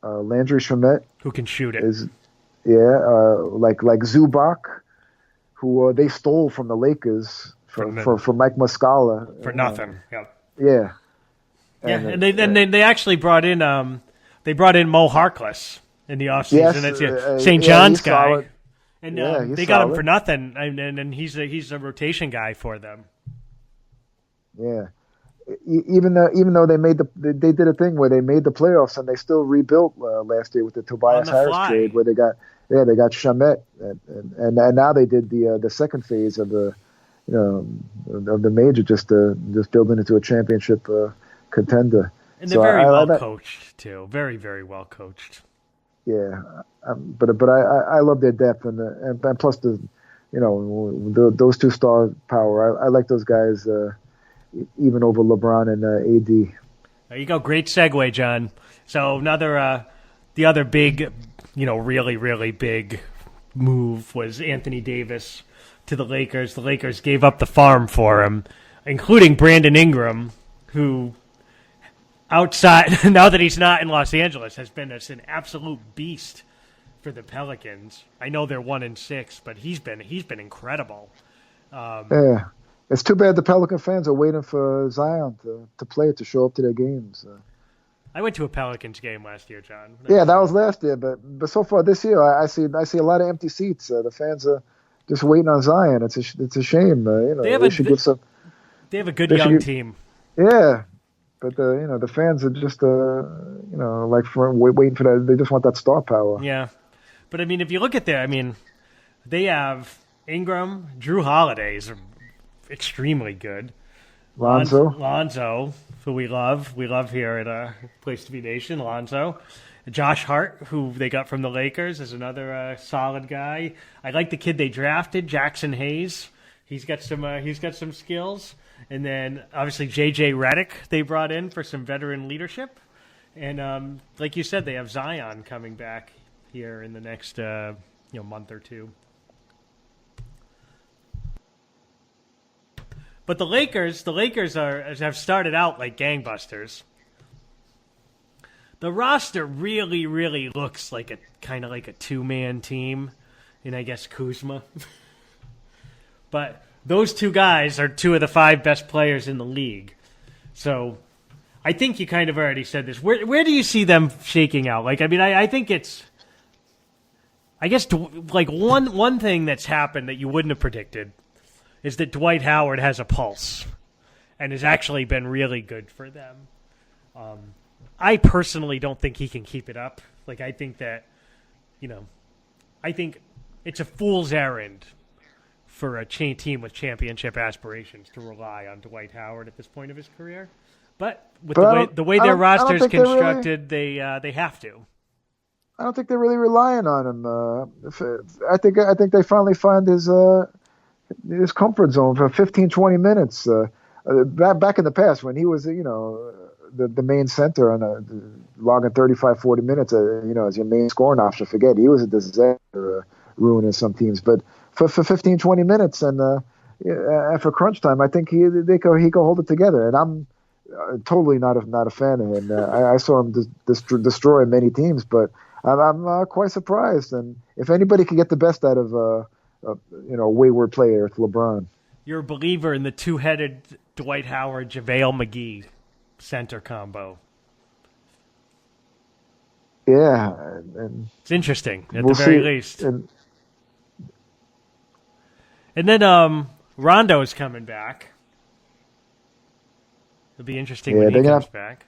Landry Shamet, who can shoot it. Like Zubac, who they stole from the Lakers for Mike Muscala for nothing. Yeah. And they actually brought in Mo Harkless in the offseason. That's St. John's guy. Solid. And they got him for nothing, and he's a rotation guy for them. Yeah. Even though they did a thing where they made the playoffs and they still rebuilt last year with the Tobias Harris trade where they got Shamet and now they did the second phase of the major just building into a championship contender. And they're very well coached too, very very well coached. Yeah, but I love their depth and plus those two star power. I like those guys. Even over LeBron and AD. There you go. Great segue, John. So the other big, really, really big move was Anthony Davis to the Lakers. The Lakers gave up the farm for him, including Brandon Ingram, who outside, now that he's not in Los Angeles, has been an absolute beast for the Pelicans. I know they're 1-6, but he's been incredible. Yeah. It's too bad the Pelican fans are waiting for Zion to play it, to show up to their games. I went to a Pelicans game last year, John. Yeah, that was last year, but so far this year, I see a lot of empty seats. The fans are just waiting on Zion. It's a shame. They should give some. They have a good young team. Yeah, but the fans are just waiting for that. They just want that star power. Yeah, but I mean, if you look at they have Ingram, Drew Holiday's extremely good. Lonzo, who we love here at Place to Be Nation. Lonzo, Josh Hart, who they got from the Lakers, is another solid guy. I like the kid they drafted, Jackson Hayes. He's got some skills. And then obviously J.J. Redick they brought in for some veteran leadership. And like you said, they have Zion coming back here in the next month or two. But the Lakers have started out like gangbusters. The roster really, really looks like a kind of like a two-man team, and I guess Kuzma. But those two guys are two of the 5 best players in the league. So I think you kind of already said this. Where do you see them shaking out? Like, I mean, I think it's, I guess, like one thing that's happened that you wouldn't have predicted is that Dwight Howard has a pulse and has actually been really good for them. I personally don't think he can keep it up. Like, I think that, I think it's a fool's errand for a team with championship aspirations to rely on Dwight Howard at this point of his career. But with the way their roster is constructed, they have to. I don't think they're really relying on him. I think they finally find his comfort zone for 15, 20 minutes. Back in the past when he was, the main center on logging 35, 40 minutes, as your main scoring option, forget, he was a disaster, ruining some teams. But for 15, 20 minutes and for crunch time, I think he could hold it together. And I'm totally not a fan of him. I saw him destroy many teams, but I'm quite surprised. And if anybody can get the best out of a wayward player, it's LeBron. You're a believer in the two-headed Dwight Howard, JaVale McGee center combo. Yeah. And it's interesting, at the very least. And then Rondo's coming back. It'll be interesting when he comes back.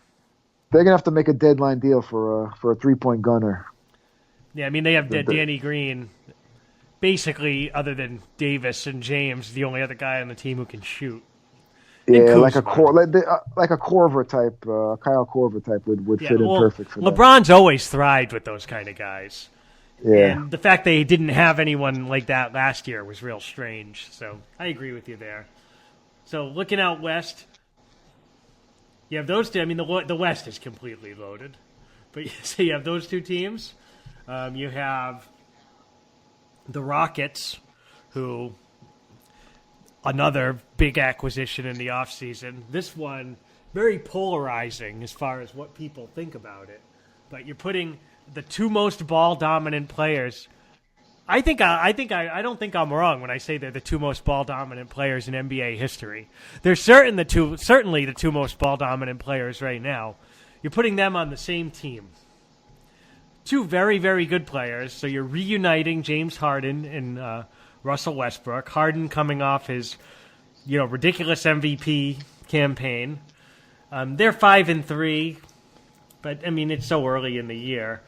They're going to have to make a deadline deal for a three-point gunner. Yeah, I mean, they have Danny Green. Basically, other than Davis and James, the only other guy on the team who can shoot. Yeah, like a Korver type, Kyle Korver type would fit in perfect for LeBron's always thrived with those kind of guys. Yeah. And the fact they didn't have anyone like that last year was real strange. So I agree with you there. So looking out west, you have those two. I mean, the West is completely loaded. But so you have those two teams. You have the Rockets, who another big acquisition in the offseason. This one very polarizing as far as what people think about it. But you're putting the two most ball-dominant players. I don't think I'm wrong when I say they're the two most ball-dominant players in NBA history. They're certainly the two most ball-dominant players right now. You're putting them on the same team. Two very, very good players. So you're reuniting James Harden and Russell Westbrook. Harden coming off his, ridiculous MVP campaign. They're 5-3, but I mean it's so early in the year.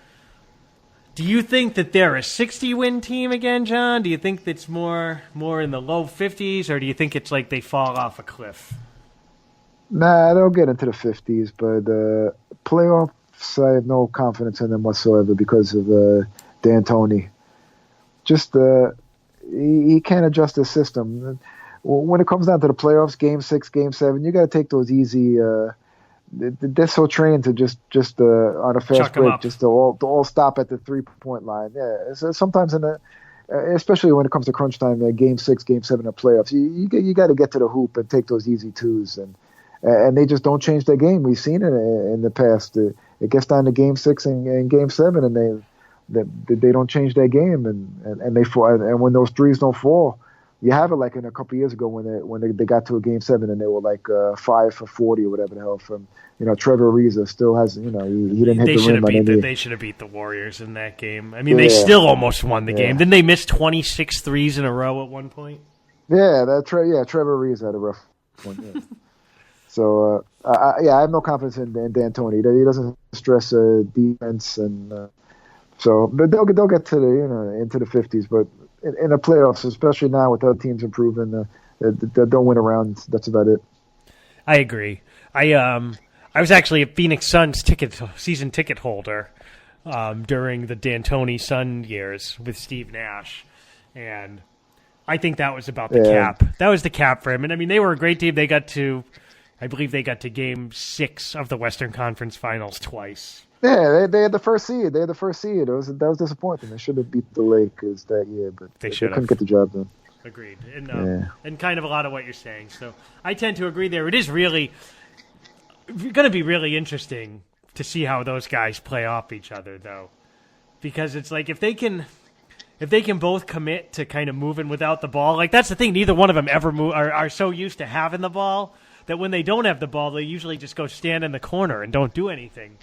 Do you think that they're a 60-win team again, John? Do you think that's more in the low 50s, or do you think it's like they fall off a cliff? Nah, they'll get into the 50s, but playoffs, I have no confidence in them whatsoever because of D'Antoni. Just he can't adjust his system. When it comes down to the playoffs, Game 6, Game 7, you got to take those easy. They're so trained to just on a fast break, just to all stop at the 3-point line. Yeah, so sometimes especially when it comes to crunch time, Game 6, Game 7 of playoffs, you got to get to the hoop and take those easy twos, and they just don't change their game. We've seen it in the past. It gets down to Game 6 and Game 7, and they don't change their game, and they fall. And when those threes don't fall, You have it like in a couple years ago when they got to a game 7 and they were like 5 for 40 or whatever the hell from Trevor Ariza still has he didn't hit the rim on any. They should have beat the Warriors in that game. I mean, they still almost won the game. Didn't they miss 26 threes in a row at one point? Yeah, Trevor Ariza had a rough one. Yeah. So I have no confidence in D'Antoni. He doesn't stress defense but they'll get to the into the 50s, but in the playoffs, especially now with other teams improving, they don't win around. That's about it. I agree. I was actually a Phoenix Suns season ticket holder during the D'Antoni Sun years with Steve Nash, and I think that was about the cap. That was the cap for him. And I mean, they were a great team. I believe they got to Game 6 of the Western Conference Finals twice. Yeah, they had the first seed. That was disappointing. They should have beat the Lakers that year, but they couldn't get the job done. Agreed. And kind of a lot of what you're saying. So I tend to agree there. It is really going to be really interesting to see how those guys play off each other, though, because it's like if they can both commit to kind of moving without the ball, like that's the thing. Neither one of them ever are so used to having the ball that when they don't have the ball, they usually just go stand in the corner and don't do anything.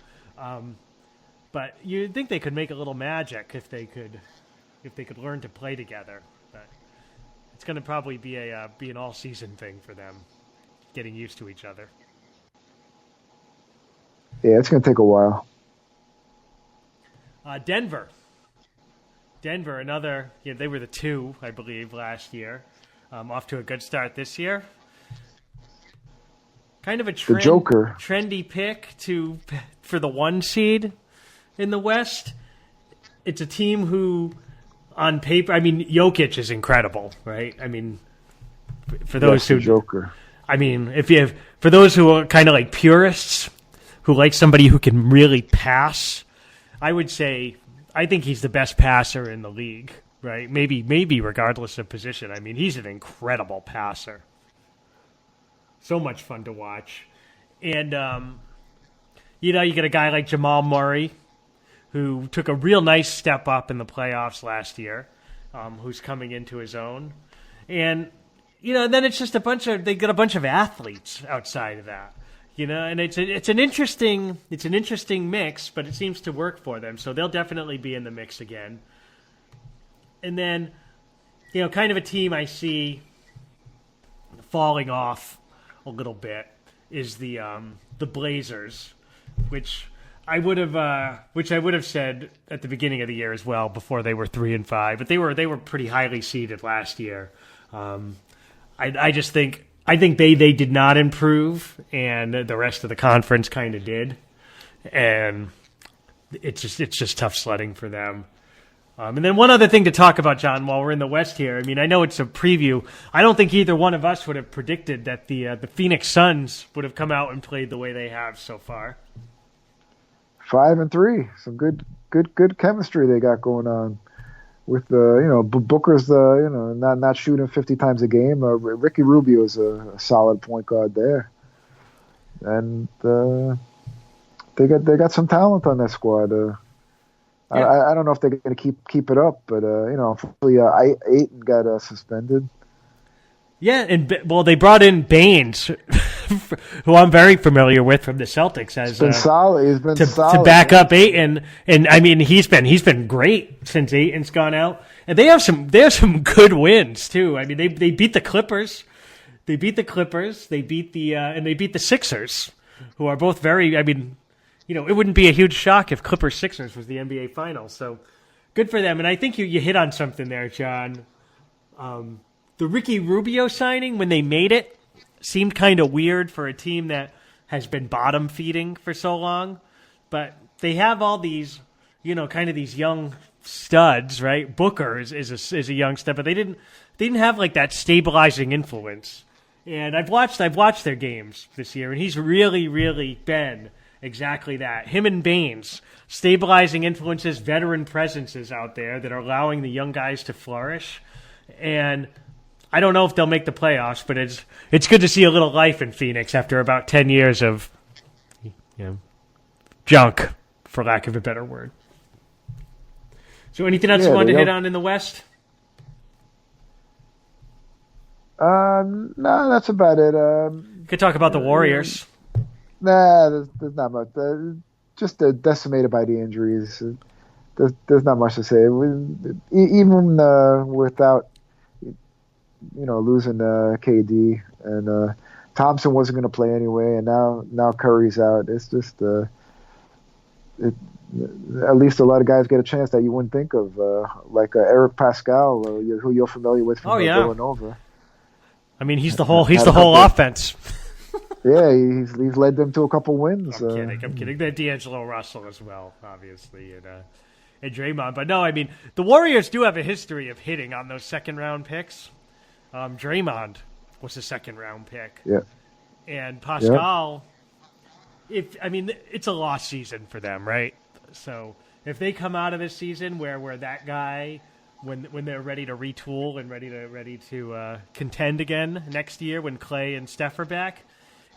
But you'd think they could make a little magic if they could learn to play together. But it's going to probably be an all-season thing for them, getting used to each other. Yeah, it's going to take a while. Denver, another. They were the 2, I believe, last year. Off to a good start this year. Kind of a trendy pick for the 1 seed in the West. It's a team who, on paper, I mean, Jokic is incredible, right? I mean, for those who Joker. I mean, for those who are kind of like purists, who like somebody who can really pass, I would say I think he's the best passer in the league, right? Maybe regardless of position. I mean, he's an incredible passer. So much fun to watch. And, you get a guy like Jamal Murray, who took a real nice step up in the playoffs last year, who's coming into his own. And, then it's just they got a bunch of athletes outside of that, and it's an interesting mix, but it seems to work for them. So they'll definitely be in the mix again. And then, kind of a team I see falling off a little bit is the Blazers, which I would have said at the beginning of the year as well, before they were 3-5, but they were pretty highly seeded last year. I think they did not improve, and the rest of the conference kind of did, and it's just tough sledding for them. And then one other thing to talk about, John, while we're in the West here. I mean, I know it's a preview. I don't think either one of us would have predicted that the Phoenix Suns would have come out and played the way they have so far. 5-3, some good chemistry they got going on with Booker's not shooting 50 times a game. Ricky Rubio is a solid point guard there, and they got some talent on that squad. I don't know if they're going to keep it up, but hopefully Ayton got suspended. Yeah, and they brought in Baines, who I'm very familiar with from the Celtics, as solid. He's been solid to back up Ayton, and I mean he's been great since Ayton's gone out, and they have some good wins too. I mean they beat the Clippers, they beat the Sixers, who are both very. I mean, it wouldn't be a huge shock if Clippers Sixers was the NBA Finals. So good for them, and I think you hit on something there, John. The Ricky Rubio signing, when they made it, seemed kind of weird for a team that has been bottom feeding for so long. But they have all these, kind of these young studs, right? Booker is a young stud, but they didn't have like that stabilizing influence. And I've watched their games this year, and he's really, really been exactly that. Him and Baines, stabilizing influences, veteran presences out there that are allowing the young guys to flourish. And I don't know if they'll make the playoffs, but it's good to see a little life in Phoenix after about 10 years of junk, for lack of a better word. So anything else you wanted to hit on in the West? No, that's about it. Could talk about the Warriors. Nah, there's not much. Just decimated by the injuries. There's not much to say. Even without losing KD and Thompson wasn't going to play anyway, and now Curry's out. It's just at least a lot of guys get a chance that you wouldn't think of, like Eric Pascal, who you're familiar with from Villanova. I mean, he's the whole offense. Yeah, he's led them to a couple wins. I'm kidding. That D'Angelo Russell as well, obviously, and Draymond. But no, I mean, the Warriors do have a history of hitting on those second-round picks. Draymond was a second-round pick. Yeah. And Pascal, it's a lost season for them, right? So if they come out of this season where that guy, when they're ready to retool and ready to contend again next year when Clay and Steph are back,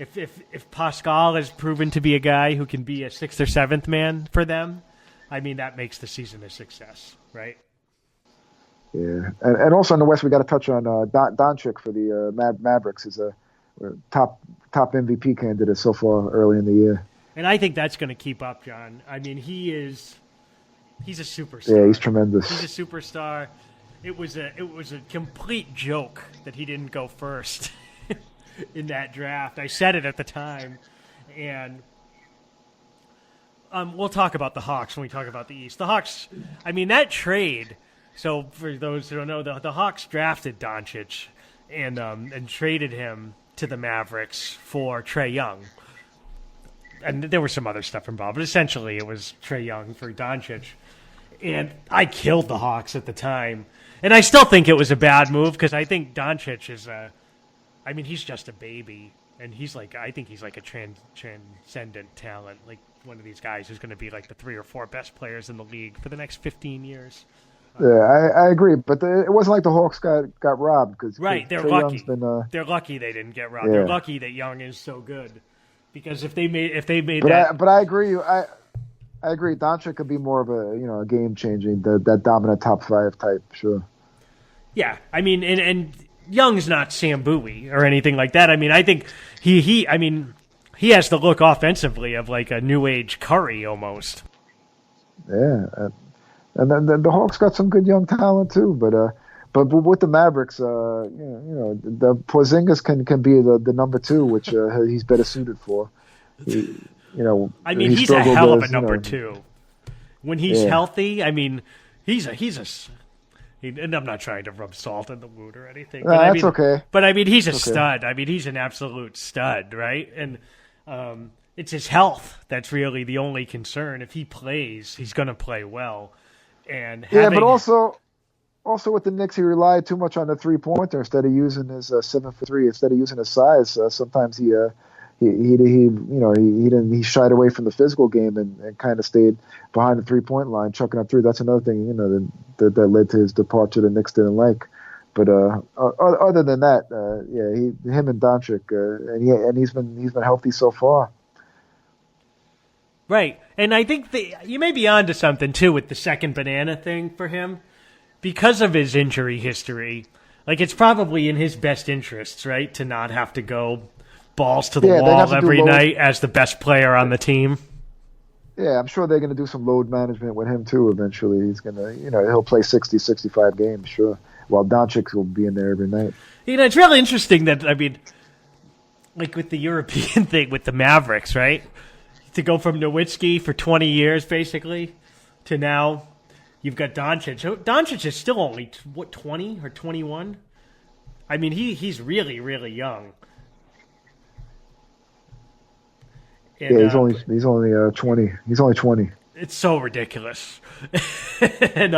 if Pascal is proven to be a guy who can be a sixth or seventh man for them, I mean, that makes the season a success, right? Yeah, and also in the West, we got to touch on Doncic for the Mavericks is a top MVP candidate so far early in the year. And I think that's going to keep up, John. I mean, he's a superstar. Yeah, he's tremendous. He's a superstar. It was a complete joke that he didn't go first in that draft. I said it at the time, and we'll talk about the Hawks when we talk about the East. The Hawks, I mean, that trade. So for those who don't know, the Hawks drafted Doncic and traded him to the Mavericks for Trae Young. And there was some other stuff involved, but essentially it was Trae Young for Doncic. And I killed the Hawks at the time. And I still think it was a bad move because I think Doncic is he's just a baby. And I think he's like a transcendent talent, like one of these guys who's going to be like the 3 or 4 best players in the league for the next 15 years. Yeah, I agree, but it wasn't like the Hawks got robbed because they're lucky. They're lucky they didn't get robbed. Yeah. They're lucky that Young is so good because if they made that. But I agree. I agree. Doncic could be more of a game changing, that dominant top 5 type. Sure. Yeah, I mean, and Young's not Sam Bowie or anything like that. I mean, I think he has the look offensively of like a new age Curry almost. Yeah. And then the Hawks got some good young talent too, but with the Mavericks, the Porzingis can be the number 2, which he's better suited for. He's a hell of a number 2 when he's healthy. I mean, and I'm not trying to rub salt in the wound or anything. But that's okay. But I mean, he's a stud. I mean, he's an absolute stud, right? And it's his health that's really the only concern. If he plays, he's going to play well. But also with the Knicks, he relied too much on the 3-pointer instead of using his 7'3", instead of using his size. Sometimes he shied away from the physical game and kind of stayed behind the 3-point line, chucking up 3. That's another thing that led to his departure. The Knicks didn't like. But other than that, him and Doncic, and he's been healthy so far. Right, and I think you may be onto something, too, with the second banana thing for him. Because of his injury history, like it's probably in his best interests, right, to not have to go balls to the wall every night as the best player on the team. Yeah, I'm sure they're going to do some load management with him, too, eventually. He's going to, he'll play 60, 65 games, sure, while Doncic will be in there every night. It's really interesting that, I mean, like with the European thing with the Mavericks, right? To go from Nowitzki for 20 years, basically, to now you've got Doncic. Doncic is still only, 20 or 21? I mean, he's really, really young. And, he's only 20. He's only 20. It's so ridiculous. and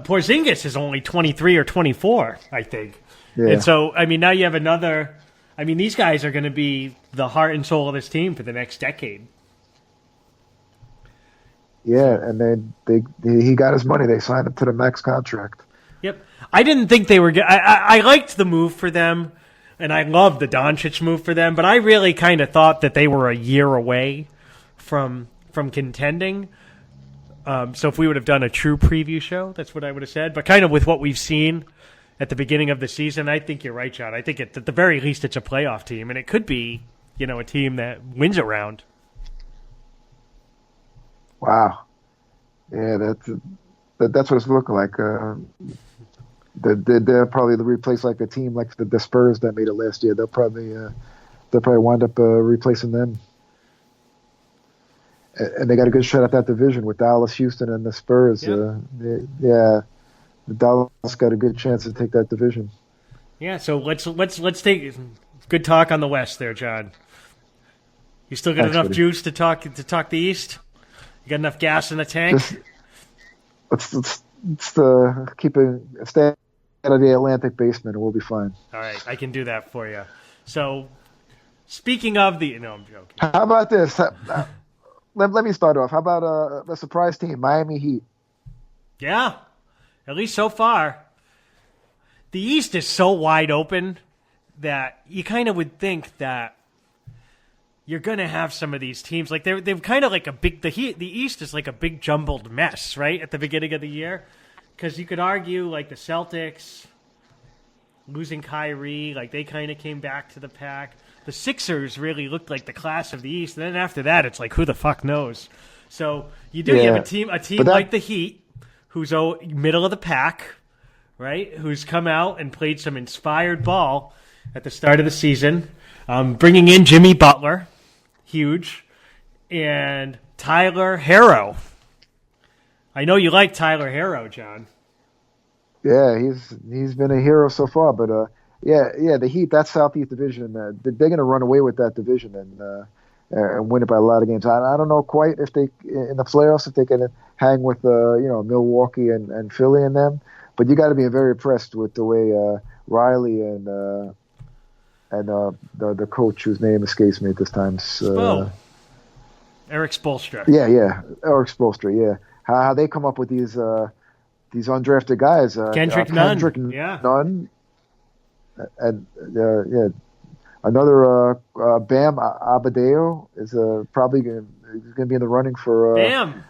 Porzingis is only 23 or 24, I think. Yeah. And so, I mean, now you have another. I mean, these guys are going to be the heart and soul of this team for the next decade. Yeah, and he got his money. They signed him to the max contract. Yep. I didn't think they were – I liked the move for them, and I loved the Doncic move for them, but I really kind of thought that they were a year away from contending. So if we would have done a true preview show, that's what I would have said. But kind of with what we've seen at the beginning of the season, I think you're right, John. I think at the very least it's a playoff team, and it could be, a team that wins a round. Wow. Yeah, that's what it's looking like. They'll probably replace like a team like the Spurs that made it last year. They'll probably wind up replacing them. And they got a good shot at that division with Dallas, Houston, and the Spurs. Yep. Dallas got a good chance to take that division. Yeah, so let's take good talk on the West there, John. You still got enough juice to talk the East? You got enough gas in the tank? Let's stay out of the Atlantic basement, and we'll be fine. All right, I can do that for you. So, speaking of no, I'm joking. How about this? Let me start off. How about a surprise team, Miami Heat? Yeah, at least so far. The East is so wide open that you kind of would think that you're going to have some of these teams. Like they're kind of like the East is like a big jumbled mess, right, at the beginning of the year. Because you could argue like the Celtics losing Kyrie, like they kind of came back to the pack. The Sixers really looked like the class of the East. And then after that, it's like, who the fuck knows? So you have a team like the Heat, who's middle of the pack, right? Who's come out and played some inspired ball at the start of the season, bringing in Jimmy Butler, huge, and Tyler Herro. I know you like Tyler Herro, John. Yeah, he's been a hero so far, but the Heat, that Southeast division, they're going to run away with that division and win it by a lot of games. I don't know quite if they in the playoffs if they can hang with Milwaukee and Philly and them, but you got to be very impressed with the way Riley and the coach whose name escapes me at this time. Eric Spoelstra. Yeah, Eric Spoelstra. Yeah, how they come up with these undrafted guys. Kendrick Nunn. And another Bam Adebayo is probably going to be in the running for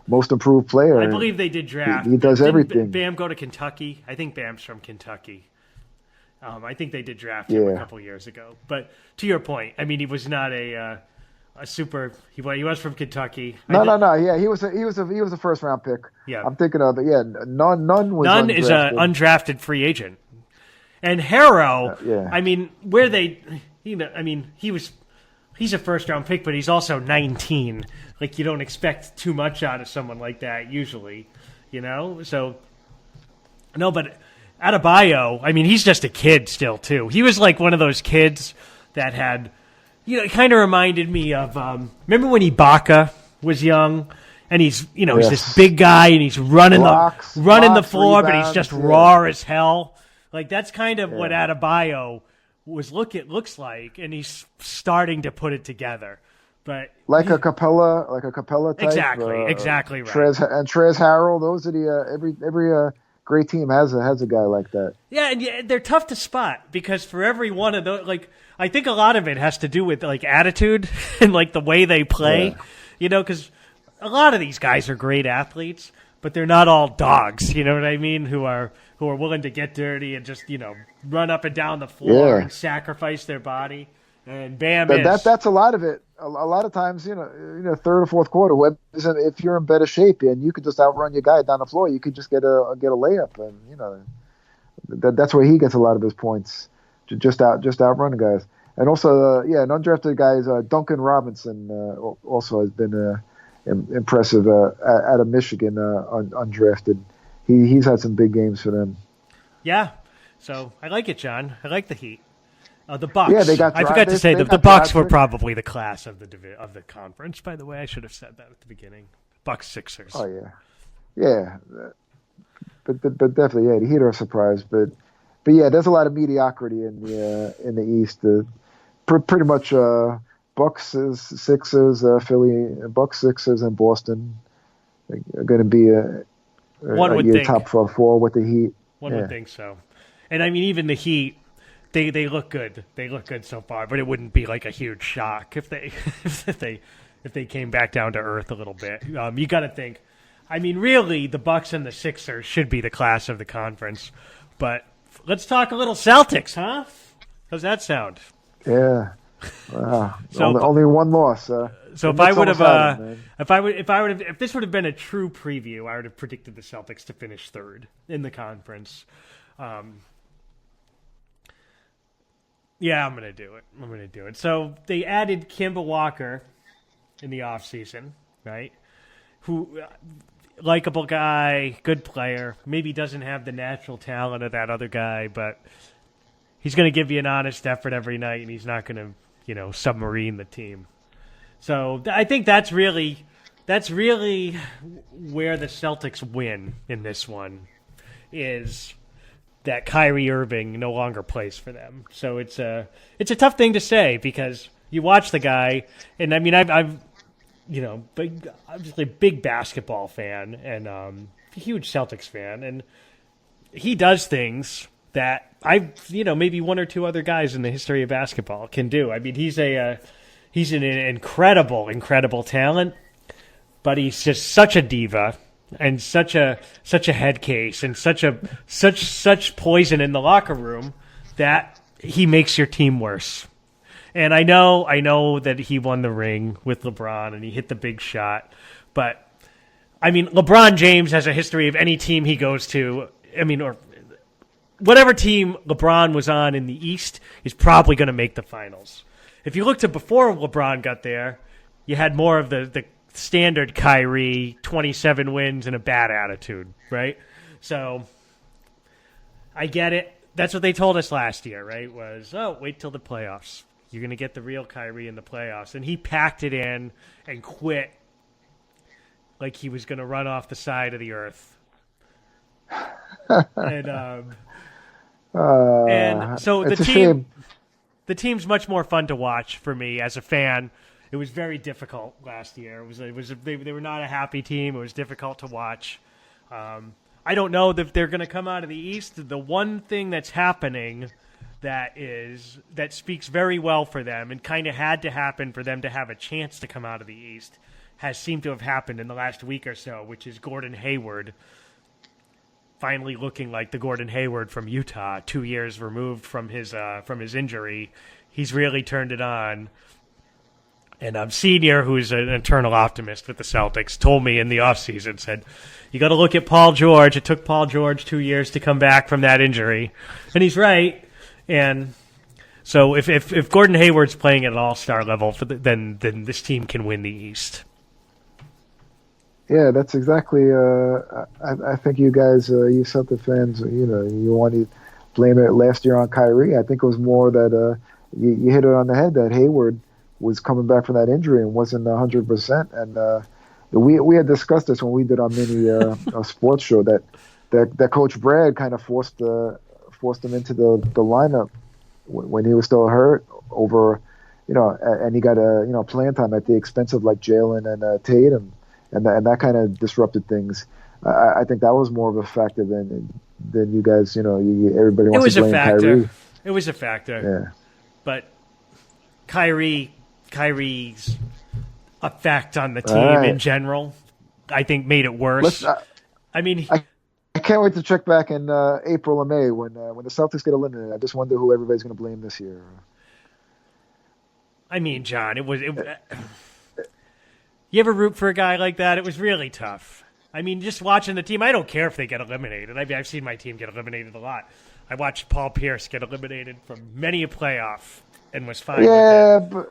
most improved player. I believe they did draft. He does everything. Bam go to Kentucky? I think Bam's from Kentucky. I think they did draft him a couple years ago. But to your point, I mean, he was not a super. He was from Kentucky. No. Yeah, he was a first round pick. Yeah, I'm thinking of it. Yeah, Nunn was. Nunn is an undrafted free agent. And Herro, I mean, he's a first-round pick, but he's also 19. Like, you don't expect too much out of someone like that usually, So, no, but Adebayo, I mean, he's just a kid still, too. He was like one of those kids that had, it kind of reminded me of, remember when Ibaka was young? And he's, he's this big guy, and he's running the floor, but he's just raw as hell. Like, that's kind of what Adebayo looks like, and he's starting to put it together. But like a Capella type. Exactly right. Trez Harrell, those are the every great team has a guy like that. Yeah, and they're tough to spot because for every one of those, like, I think a lot of it has to do with like attitude and like the way they play. Because a lot of these guys are great athletes, but they're not all dogs. You know what I mean? Who are willing to get dirty and just, run up and down the floor and sacrifice their body. And Bam that's a lot of it. A lot of times, third or fourth quarter, if you're in better shape and you could just outrun your guy down the floor, you could just get a layup, and that's where he gets a lot of his points, just outrunning guys. And also, an undrafted guy is Duncan Robinson. Also has been impressive out of Michigan, undrafted. He's had some big games for them. Yeah, so I like it, John. I like the Heat. The Bucks. Yeah, they got. I forgot to say the Bucks were probably the class of the conference. By the way, I should have said that at the beginning. Bucks Sixers. Oh yeah. But definitely, the Heat are a surprise. But yeah, there's a lot of mediocrity in the East. Pretty much Bucks, Sixers, Philly, Bucks, Sixers, and Boston are going to be top 4 with the Heat. One would think so. And I mean, even the Heat, they look good. They look good so far, but it wouldn't be like a huge shock if they came back down to earth a little bit. You got to think. I mean, really, the Bucks and the Sixers should be the class of the conference, but let's talk a little Celtics, huh? How's that sound? Yeah. Wow. So only one loss. So if this would have been a true preview, I would have predicted the Celtics to finish third in the conference. Yeah, I'm going to do it. So they added Kemba Walker in the offseason, right? Who, likable guy, good player, maybe doesn't have the natural talent of that other guy, but he's going to give you an honest effort every night, and he's not going to, submarine the team. So I think that's really where the Celtics win in this one, is that Kyrie Irving no longer plays for them. So it's a tough thing to say, because you watch the guy, and I mean I'm just a big basketball fan and a huge Celtics fan, and he does things that maybe one or two other guys in the history of basketball can do. I mean, he's an incredible talent, but he's just such a diva and such a head case and such poison in the locker room that he makes your team worse. And I know that he won the ring with LeBron and he hit the big shot, but I mean, LeBron James has a history of any team he goes to. I mean, or whatever team LeBron was on in the East is probably going to make the finals. If you look to before LeBron got there, you had more of the standard Kyrie, 27 wins and a bad attitude, right? So I get it. That's what they told us last year, right? Wait till the playoffs. You're going to get the real Kyrie in the playoffs. And he packed it in and quit like he was going to run off the side of the earth. And so the team's much more fun to watch for me as a fan. It was very difficult last year. They were not a happy team. It was difficult to watch. I don't know if they're going to come out of the East. The one thing that's happening that speaks very well for them and kind of had to happen for them to have a chance to come out of the East has seemed to have happened in the last week or so, which is Gordon Hayward finally looking like the Gordon Hayward from Utah, 2 years removed from his injury. He's really turned it on. And Senior, who's an eternal optimist with the Celtics, told me in the offseason, said, you got to look at Paul George. It took Paul George 2 years to come back from that injury. And he's right. And so if Gordon Hayward's playing at an all-star level, then this team can win the East. Yeah, that's exactly. I think you guys, you Celtic fans, you want to blame it last year on Kyrie. I think it was more that you hit it on the head that Hayward was coming back from that injury and wasn't 100%. And we had discussed this when we did our mini sports show that Coach Brad kind of forced him into the lineup when he was still hurt over, and he got playing time at the expense of like Jalen and Tatum. And that kind of disrupted things. I think that was more of a factor than you guys. Everybody wants to blame Kyrie. It was a factor. Yeah. But Kyrie's effect on the team in general, I think, made it worse. I can't wait to check back in April or May when the Celtics get eliminated. I just wonder who everybody's going to blame this year. I mean, John, you ever root for a guy like that? It was really tough. I mean, just watching the team, I don't care if they get eliminated. I mean, I've seen my team get eliminated a lot. I watched Paul Pierce get eliminated from many a playoff and was fine with it. Yeah, but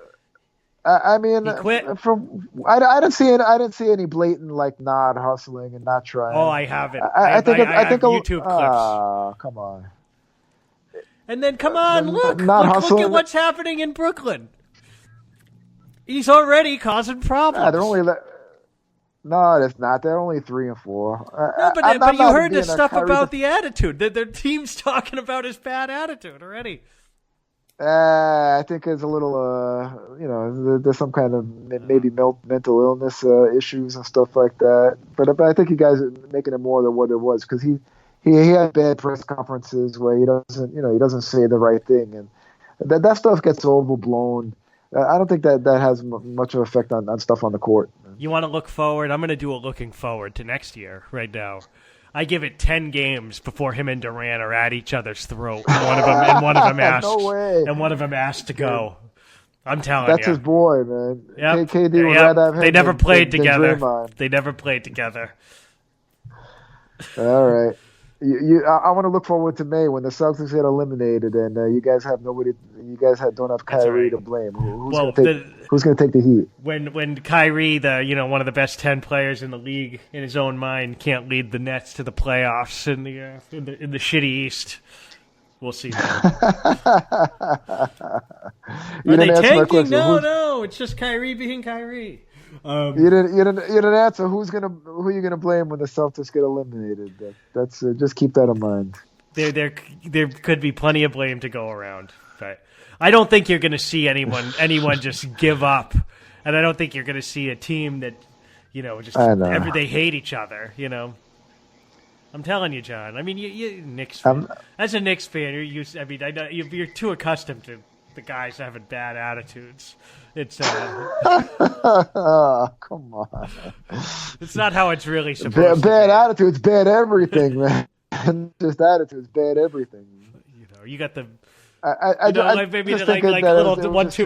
I mean, he quit. I didn't see any blatant not hustling and not trying. Oh, I haven't. I think YouTube clips. Oh, come on. And then come on, look at what's happening in Brooklyn. He's already causing problems. No, it's not. They're only 3 and 4. No, but you heard the stuff about the attitude. Their team's talking about his bad attitude already. I think it's a little, there's some kind of maybe mental illness issues and stuff like that. But I think you guys are making it more than what it was, because he had bad press conferences where he doesn't say the right thing, and that stuff gets overblown. I don't think that has much of an effect on stuff on the court. You want to look forward? I'm going to do a looking forward to next year right now. I give it 10 games before him and Durant are at each other's throat. One of them asked. No way. And one of them asked to go. I'm telling That's you. his boy, man. Yep. KD would rather have him They never than played together. Draymond. They never played together. All right. I want to look forward to May when the Celtics get eliminated and you guys have nobody. You guys don't have Kyrie to blame. Who's going to take the heat? When Kyrie, one of the best 10 players in the league, in his own mind, can't lead the Nets to the playoffs in the shitty East, we'll see. Are they tanking? No, it's just Kyrie being Kyrie. You didn't answer. Who are you gonna blame when the Celtics get eliminated? That's just keep that in mind. There could be plenty of blame to go around, but I don't think you're gonna see anyone just give up, and I don't think you're gonna see a team that they hate each other. I'm telling you, John. I mean, you Knicks fan. As a Knicks fan, you're too accustomed to the guys having bad attitudes. It's come on. It's not how it's really supposed to be. Bad attitudes, bad everything, man. Just attitudes, bad everything. You got the.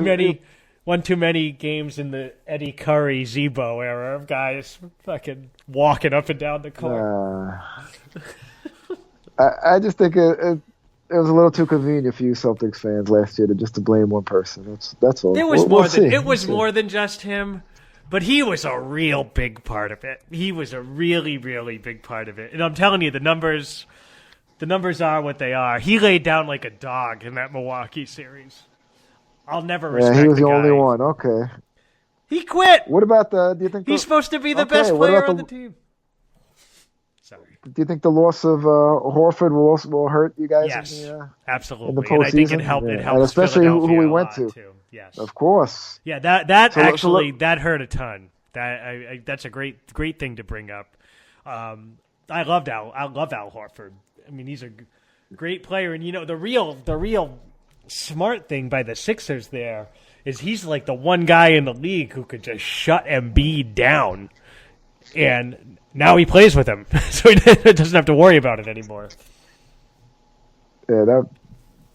Maybe one too many games in the Eddie Curry Zebo era of guys fucking walking up and down the court. I just think it was a little too convenient for you Celtics fans last year to blame one person. That's all. It was more than just him, but he was a real big part of it. He was a really, really big part of it. And I'm telling you, the numbers are what they are. He laid down like a dog in that Milwaukee series. I'll never respect he was the guy. only one. Okay. He quit. What about do you think he's supposed to be the best player on the team? Sorry. Do you think the loss of Horford will hurt you guys? Yes, absolutely. In the postseason? And I think it helped. It helped, and especially who we went to. Too. Yes, of course. Yeah, that hurt a ton. That's a great thing to bring up. I love Al Horford. I mean, he's a great player, and the real smart thing by the Sixers there is he's like the one guy in the league who could just shut Embiid down, and now he plays with him, so he doesn't have to worry about it anymore. Yeah,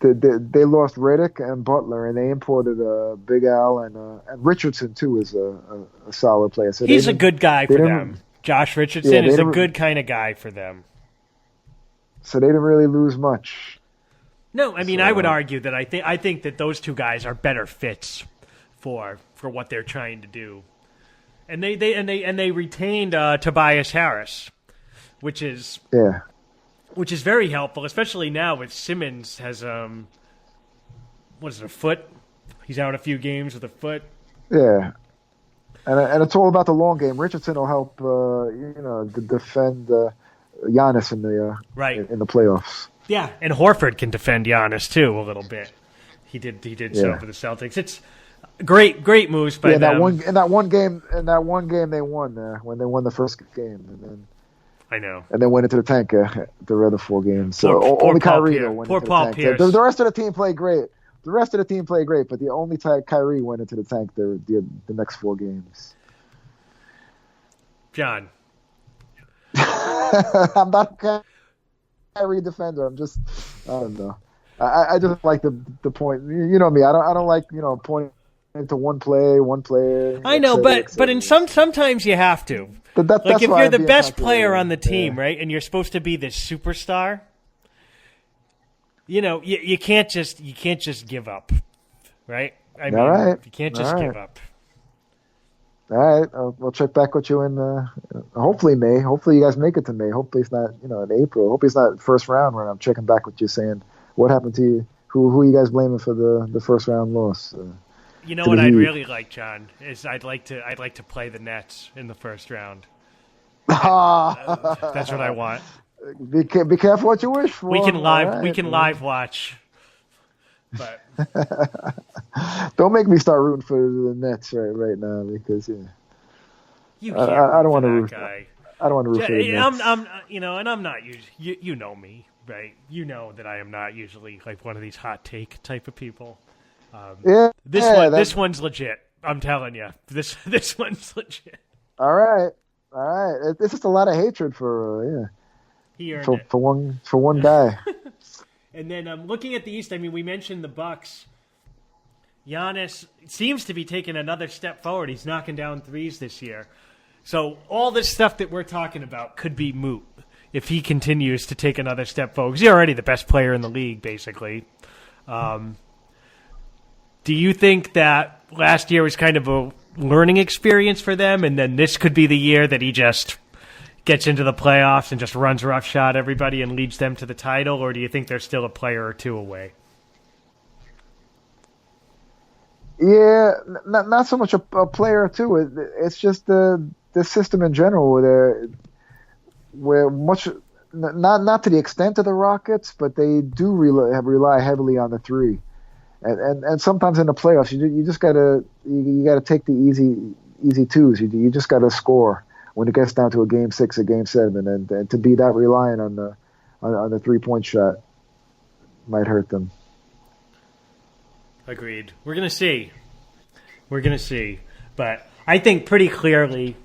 they lost Redick and Butler, and they imported Big Al and Richardson too is a solid player. So he's a good guy for them. Josh Richardson is a good kind of guy for them. So they didn't really lose much. No, I mean I would argue that I think that those two guys are better fits for what they're trying to do. And they retained Tobias Harris, which is very helpful, especially now with Simmons has a foot. He's out a few games with a foot. Yeah, and it's all about the long game. Richardson will help defend Giannis in the playoffs. Yeah, and Horford can defend Giannis too a little bit. He did so for the Celtics. It's great moves by them. That one game they won when they won the first game, and then I know, and then went into the tank the other 4 games. So only Kyrie went into the tank. The rest of the team played great. But the only Kyrie went into the tank the next 4 games. John, I'm not a Kyrie defender. I don't know. I just like the point. You know me. I don't like pointing to one player. I know, but sometimes you have to. That's if you're the best player on the team, right, and you're supposed to be this superstar, you can't just give up, right? I mean, you can't just give up. All right, we'll check back with you in hopefully May. Hopefully you guys make it to May. Hopefully it's not in April. Hopefully it's not first round when I'm checking back with you saying what happened to you. Who are you guys blaming for the first round loss? You know what I'd really like, John, is I'd like to play the Nets in the first round. That's what I want. Be careful what you wish for. We can live watch. But don't make me start rooting for the Nets right now because I don't want to root. Guy. I don't want to root for the Nets. I'm not usually. You know me, right? You know that I am not usually like one of these hot take type of people. This one's legit. I'm telling you, this one's legit. All right. It's just a lot of hatred for He earned for, it. for one guy. And then looking at the East, I mean, we mentioned the Bucks. Giannis seems to be taking another step forward. He's knocking down threes this year. So all this stuff that we're talking about could be moot if he continues to take another step forward. 'Cause he's already the best player in the league, basically. Do you think that last year was kind of a learning experience for them, and then this could be the year that he just gets into the playoffs and just runs roughshod everybody and leads them to the title, or do you think they're still a player or two away? Yeah, not so much a player or two. It's just the system in general, where much not to the extent of the Rockets, but they do rely heavily on the three, and sometimes in the playoffs you just gotta take the easy twos. You just gotta score when it gets down to a game 6, a game 7, and to be that reliant on the 3-point shot might hurt them. Agreed. We're gonna see. But I think pretty clearly.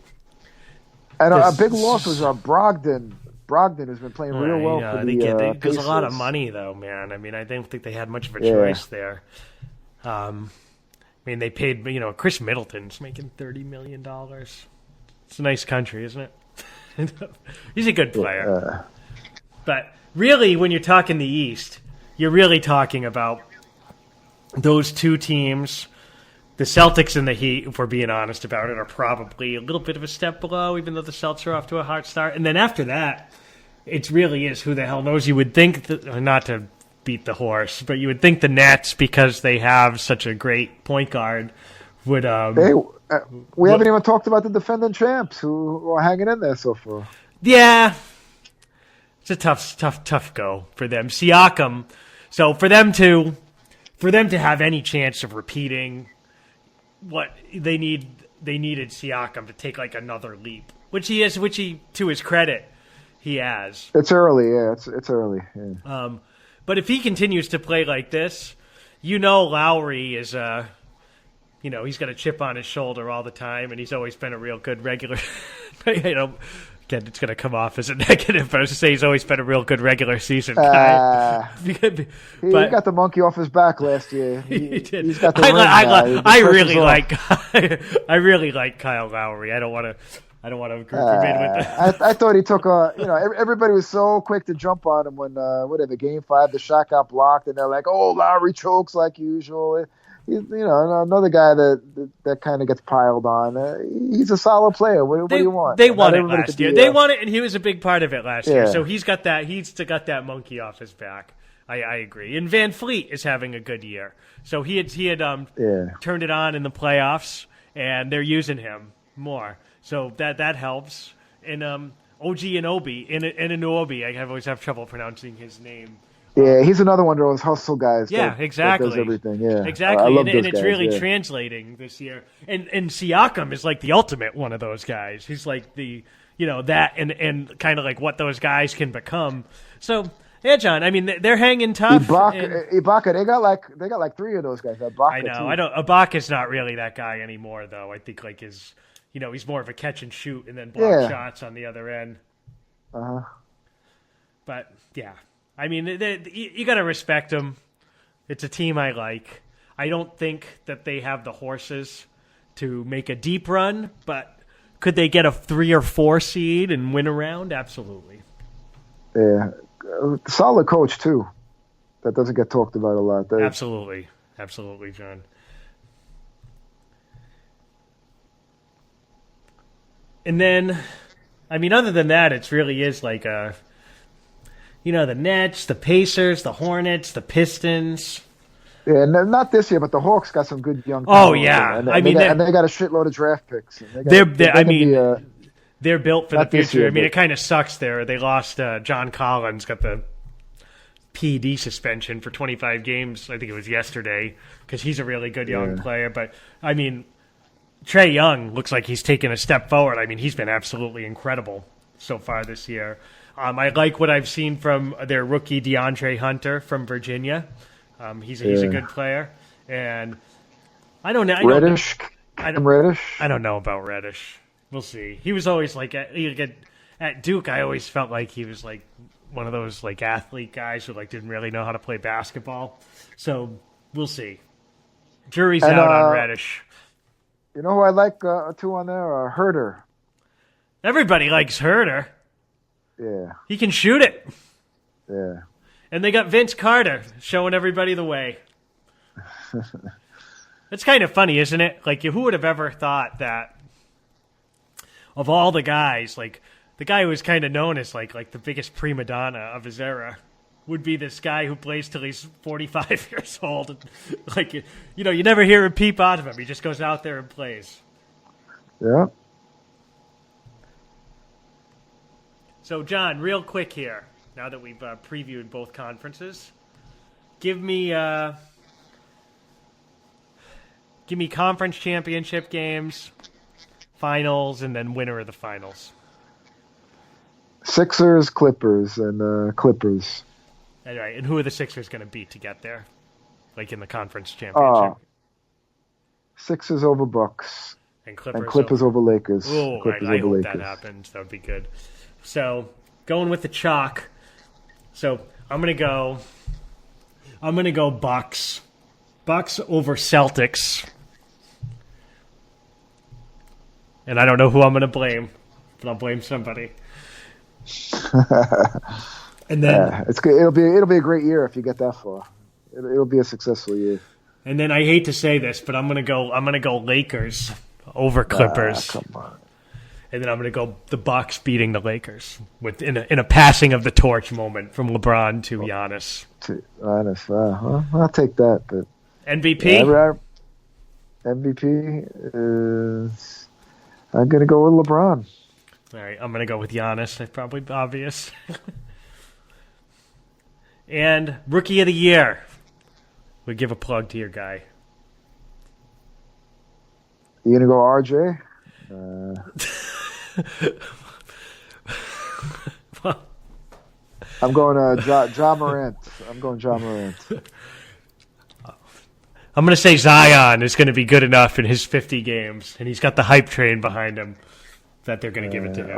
And a big loss was Brogdon. Brogdon has been playing real well for the there's Pacers. a lot of money, though, man. I mean, I don't think they had much of a choice there. I mean, they paid, Chris Middleton's making $30 million. It's a nice country, isn't it? He's a good player. But really, when you're talking the East, you're really talking about those two teams. The Celtics and the Heat, if we're being honest about it, are probably a little bit of a step below, even though the Celtics are off to a hot start. And then after that, it really is who the hell knows. You would think, not to beat the horse, but you would think the Nets, because they have such a great point guard, would... we haven't even talked about the defending champs who are hanging in there so far. Yeah. It's a tough go for them. Siakam, so for them to have any chance of repeating what they needed Siakam to take like another leap, which he to his credit he has. It's early, yeah. It's early. Yeah. But if he continues to play like this, Lowry is he's got a chip on his shoulder all the time, and he's always been a real good regular. Again, it's going to come off as a negative, but I was to say he's always been a real good regular season guy. He got the monkey off his back last year. He did. He's got the I really like Kyle Lowry. I don't want to group him in with that. I thought he took everybody was so quick to jump on him when Game 5 the shot got blocked, and they're like, oh, Lowry chokes like usual. He's, another guy that kind of gets piled on. He's a solid player. What do you want? They won it last year. They won it, and he was a big part of it last year. So he's got that. He's got that monkey off his back. I agree. And Van Fleet is having a good year. So he had turned it on in the playoffs, and they're using him more. So that helps. And OG Anunoby, I always have trouble pronouncing his name. Yeah, he's another one of those hustle guys. Yeah, exactly. That does everything. Yeah, exactly. I love and it's guys, really translating this year. And Siakam is like the ultimate one of those guys. He's like the that and kind of like what those guys can become. So yeah, John. I mean, they're hanging tough. Ibaka, they got like 3 of those guys. Ibaka, I know. Too. I don't. Ibaka's not really that guy anymore, though. I think like he's more of a catch and shoot and then block shots on the other end. But yeah. I mean, you got to respect them. It's a team I like. I don't think that they have the horses to make a deep run, but could they get a 3 or 4 seed and win a round? Absolutely. Yeah. Solid coach, too. That doesn't get talked about a lot. Absolutely. Absolutely, John. And then, I mean, other than that, it really is like a... the Nets, the Pacers, the Hornets, the Pistons. Yeah, not this year, but the Hawks got some good young. Oh yeah, and they got a shitload of draft picks. They're built for the future. I mean, it kind of sucks there. They lost John Collins, got the PD suspension for 25 games. I think it was yesterday because he's a really good young player. But I mean, Trae Young looks like he's taken a step forward. I mean, he's been absolutely incredible so far this year. I like what I've seen from their rookie DeAndre Hunter from Virginia. He's a good player, and I don't know. Reddish. I don't know about Reddish. We'll see. He was always like at Duke. I always felt like he was like one of those like athlete guys who like didn't really know how to play basketball. So we'll see. Jury's out on Reddish. You know who I like too on there? Herder. Everybody likes Herder. Yeah. He can shoot it. Yeah. And they got Vince Carter showing everybody the way. It's kind of funny, isn't it? Like, who would have ever thought that of all the guys, like the guy who was kind of known as like the biggest prima donna of his era would be this guy who plays till he's 45 years old. And, like, you never hear a peep out of him. He just goes out there and plays. Yeah. So, John, real quick here, now that we've previewed both conferences, give me conference championship games, finals, and then winner of the finals. Sixers, Clippers, and Clippers. All right, and who are the Sixers going to beat to get there, like in the conference championship? Sixers over Bucks. And Clippers, over Lakers. Oh, I hope that happens. That would be good. So, going with the chalk. So, I'm going to go Bucks. Bucks over Celtics. And I don't know who I'm going to blame, but I'll blame somebody. And then it's good. It'll be a great year if you get that far. It'll be a successful year. And then I hate to say this, but I'm gonna go Lakers over Clippers. Come on. And then I'm gonna go the Bucks beating the Lakers in a passing of the torch moment from LeBron to Giannis. I'll take that. But MVP. MVP is. I'm gonna go with LeBron. All right, I'm gonna go with Giannis. That's probably obvious. And Rookie of the Year. We give a plug to your guy. You gonna go RJ? I'm going Ja Morant. I'm going Ja Morant. I'm going to say Zion is going to be good enough in his 50 games, and he's got the hype train behind him that they're going to give it to him.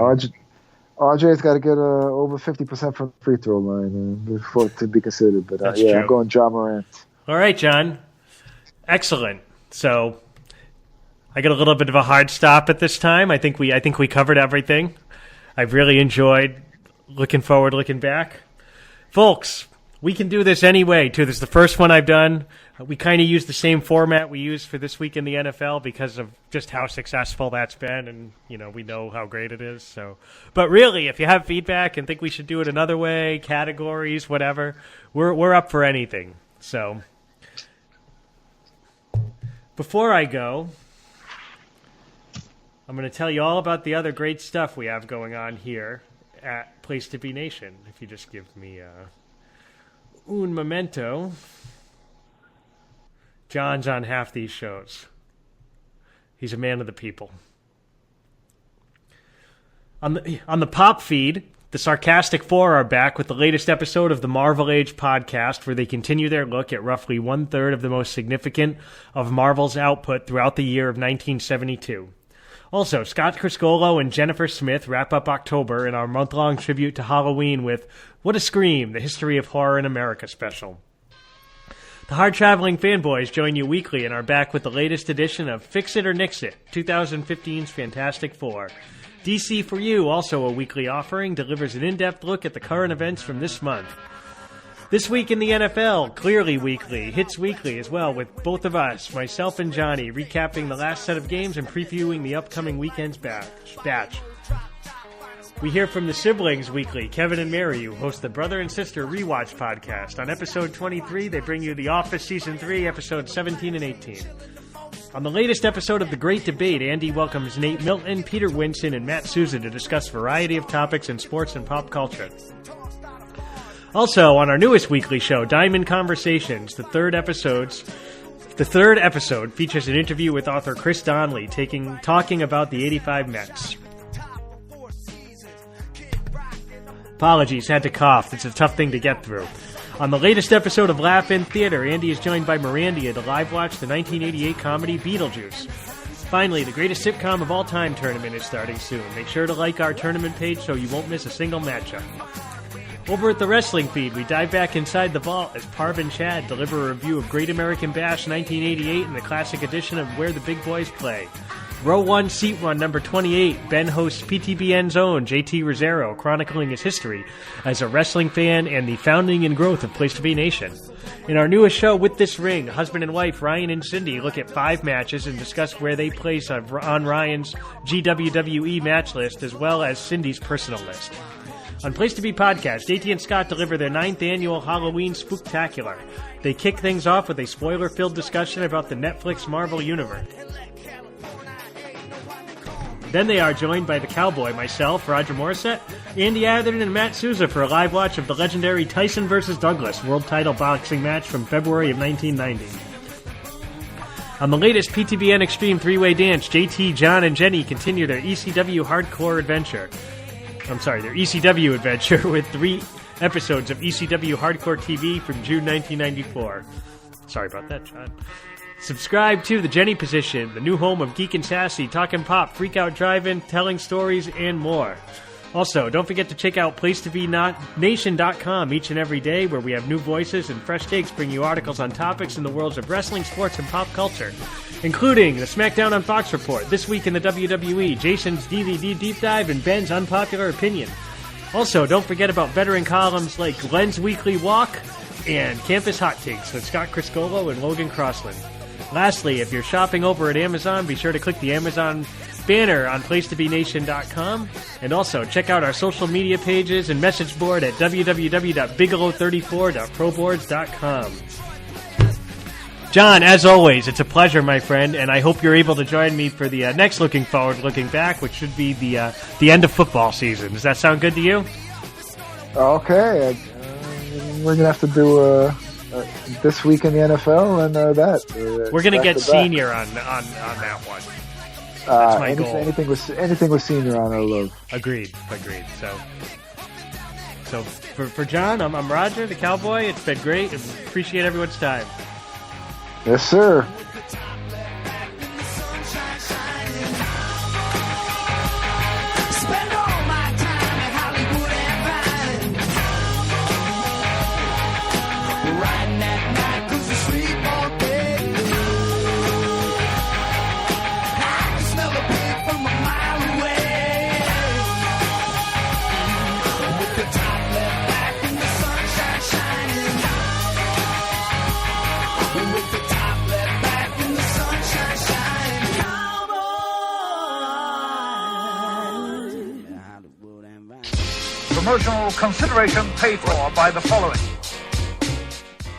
RJ's got to get over 50% from the free throw line before to be considered. But That's true. I'm going Ja Morant. All right, John. Excellent. So I got a little bit of a hard stop at this time. I think we covered everything. I've really enjoyed looking back. Folks, we can do this anyway, too. This is the first one I've done. We kind of use the same format we used for This Week in the NFL because of just how successful that's been, and we know how great it is. So, but really, if you have feedback and think we should do it another way, categories, whatever, we're up for anything. So, before I go, I'm going to tell you all about the other great stuff we have going on here at Place to Be Nation. If you just give me un momento. John's on half these shows. He's a man of the people. On the pop feed, the Sarcastic Four are back with the latest episode of the Marvel Age podcast, where they continue their look at roughly 1/3 of the most significant of Marvel's output throughout the year of 1972. Also, Scott Criscolo and Jennifer Smith wrap up October in our month-long tribute to Halloween with What a Scream, the History of Horror in America special. The hard-traveling fanboys join you weekly and are back with the latest edition of Fix It or Nix It, 2015's Fantastic Four. DC For You, also a weekly offering, delivers an in-depth look at the current events from this month. This Week in the NFL, clearly weekly, hits weekly as well, with both of us, myself and Johnny, recapping the last set of games and previewing the upcoming weekend's batch. We hear from the siblings weekly, Kevin and Mary, who host the Brother and Sister Rewatch podcast. On episode 23, they bring you The Office Season 3, episodes 17 and 18. On the latest episode of The Great Debate, Andy welcomes Nate Milton, Peter Winson, and Matt Souza to discuss a variety of topics in sports and pop culture. Also, on our newest weekly show, Diamond Conversations, the third episode features an interview with author Chris Donnelly talking about the '85 Mets. Apologies, had to cough. It's a tough thing to get through. On the latest episode of Laugh In Theater, Andy is joined by Mirandia to live watch the 1988 comedy Beetlejuice. Finally, the greatest sitcom of all time tournament is starting soon. Make sure to like our tournament page so you won't miss a single matchup. Over at the Wrestling Feed, we dive back inside the vault as Parv and Chad deliver a review of Great American Bash 1988 and the classic edition of Where the Big Boys Play. Row 1, Seat 1, number 28, Ben hosts PTBN's own JT Rosero, chronicling his history as a wrestling fan and the founding and growth of Place to Be Nation. In our newest show, With This Ring, husband and wife Ryan and Cindy look at 5 matches and discuss where they place on Ryan's GWWE match list as well as Cindy's personal list. On Place to Be Podcast, JT and Scott deliver their 9th annual Halloween Spooktacular. They kick things off with a spoiler-filled discussion about the Netflix Marvel Universe. Then they are joined by the Cowboy, myself, Roger Morissette, Andy Atherton, and Matt Souza for a live watch of the legendary Tyson vs. Douglas world title boxing match from February of 1990. On the latest PTBN Extreme 3-Way Dance, JT, John, and Jenny continue their ECW hardcore adventure. Their ECW adventure with 3 episodes of ECW Hardcore TV from June 1994. Sorry about that, John. Subscribe to The Jenny Position, the new home of Geek and Sassy, Talkin' Pop, Freak Out Drive-In, Telling Stories, and more. Also, don't forget to check out PlaceToBeNation.com each and every day, where we have new voices and fresh takes bring you articles on topics in the worlds of wrestling, sports, and pop culture, including the SmackDown on Fox report, This Week in the WWE, Jason's DVD Deep Dive, and Ben's Unpopular Opinion. Also, don't forget about veteran columns like Glenn's Weekly Walk and Campus Hot Takes with Scott Criscolo and Logan Crossland. Lastly, if you're shopping over at Amazon, be sure to click the Amazon banner on PlaceToBeNation.com. And also, check out our social media pages and message board at www.bigelow34.proboards.com. John, as always, it's a pleasure, my friend, and I hope you're able to join me for the next Looking Forward, Looking Back, which should be the end of football season. Does that sound good to you? Okay. We're going to have to do This Week in the NFL and that. We're going to get Senior on that one. That's my goal. Anything with Senior on, I love. Agreed. So for John, I'm Roger, the Cowboy. It's been great. Appreciate everyone's time. Yes, sir. Promotional consideration paid for by the following.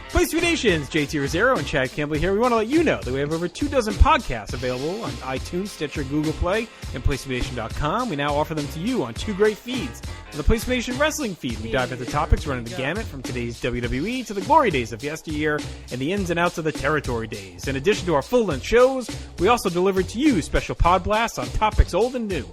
Place to Be Nation's JT Rosero and Chad Campbell here. We want to let you know that we have over 24 podcasts available on iTunes, Stitcher, Google Play, and PlaceToBeNation.com. We now offer them to you on 2 great feeds. On the Place to Be Nation Wrestling feed, we dive into topics running the gamut from today's WWE to the glory days of yesteryear and the ins and outs of the territory days. In addition to our full-length shows, we also deliver to you special pod blasts on topics old and new.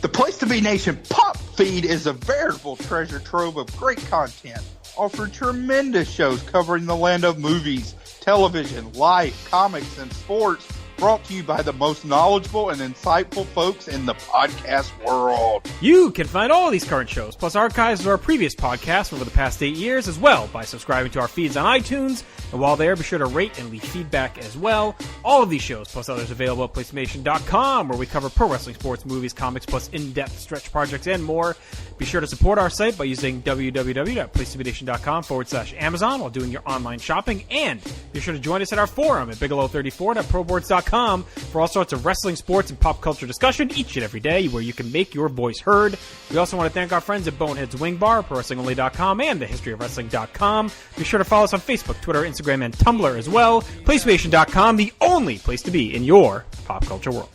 The Place to Be Nation Pop feed is a veritable treasure trove of great content, offering tremendous shows covering the land of movies, television, life, comics, and sports, brought to you by the most knowledgeable and insightful folks in the podcast world. You can find all of these current shows, plus archives of our previous podcasts over the past 8 years as well, by subscribing to our feeds on iTunes. And while there, be sure to rate and leave feedback as well. All of these shows, plus others, available at PlaceToBeNation.com, where we cover pro wrestling, sports, movies, comics, plus in-depth stretch projects and more. Be sure to support our site by using www.PlaceToBeNation.com/Amazon while doing your online shopping. And be sure to join us at our forum at Bigelow34.proboards.com for all sorts of wrestling, sports, and pop culture discussion each and every day, where you can make your voice heard. We also want to thank our friends at Bonehead's Wing Bar, ProWrestlingOnly.com, and TheHistoryOfWrestling.com. Be sure to follow us on Facebook, Twitter, Instagram, and Tumblr as well. PlaceToBeNation.com, the only place to be in your pop culture world.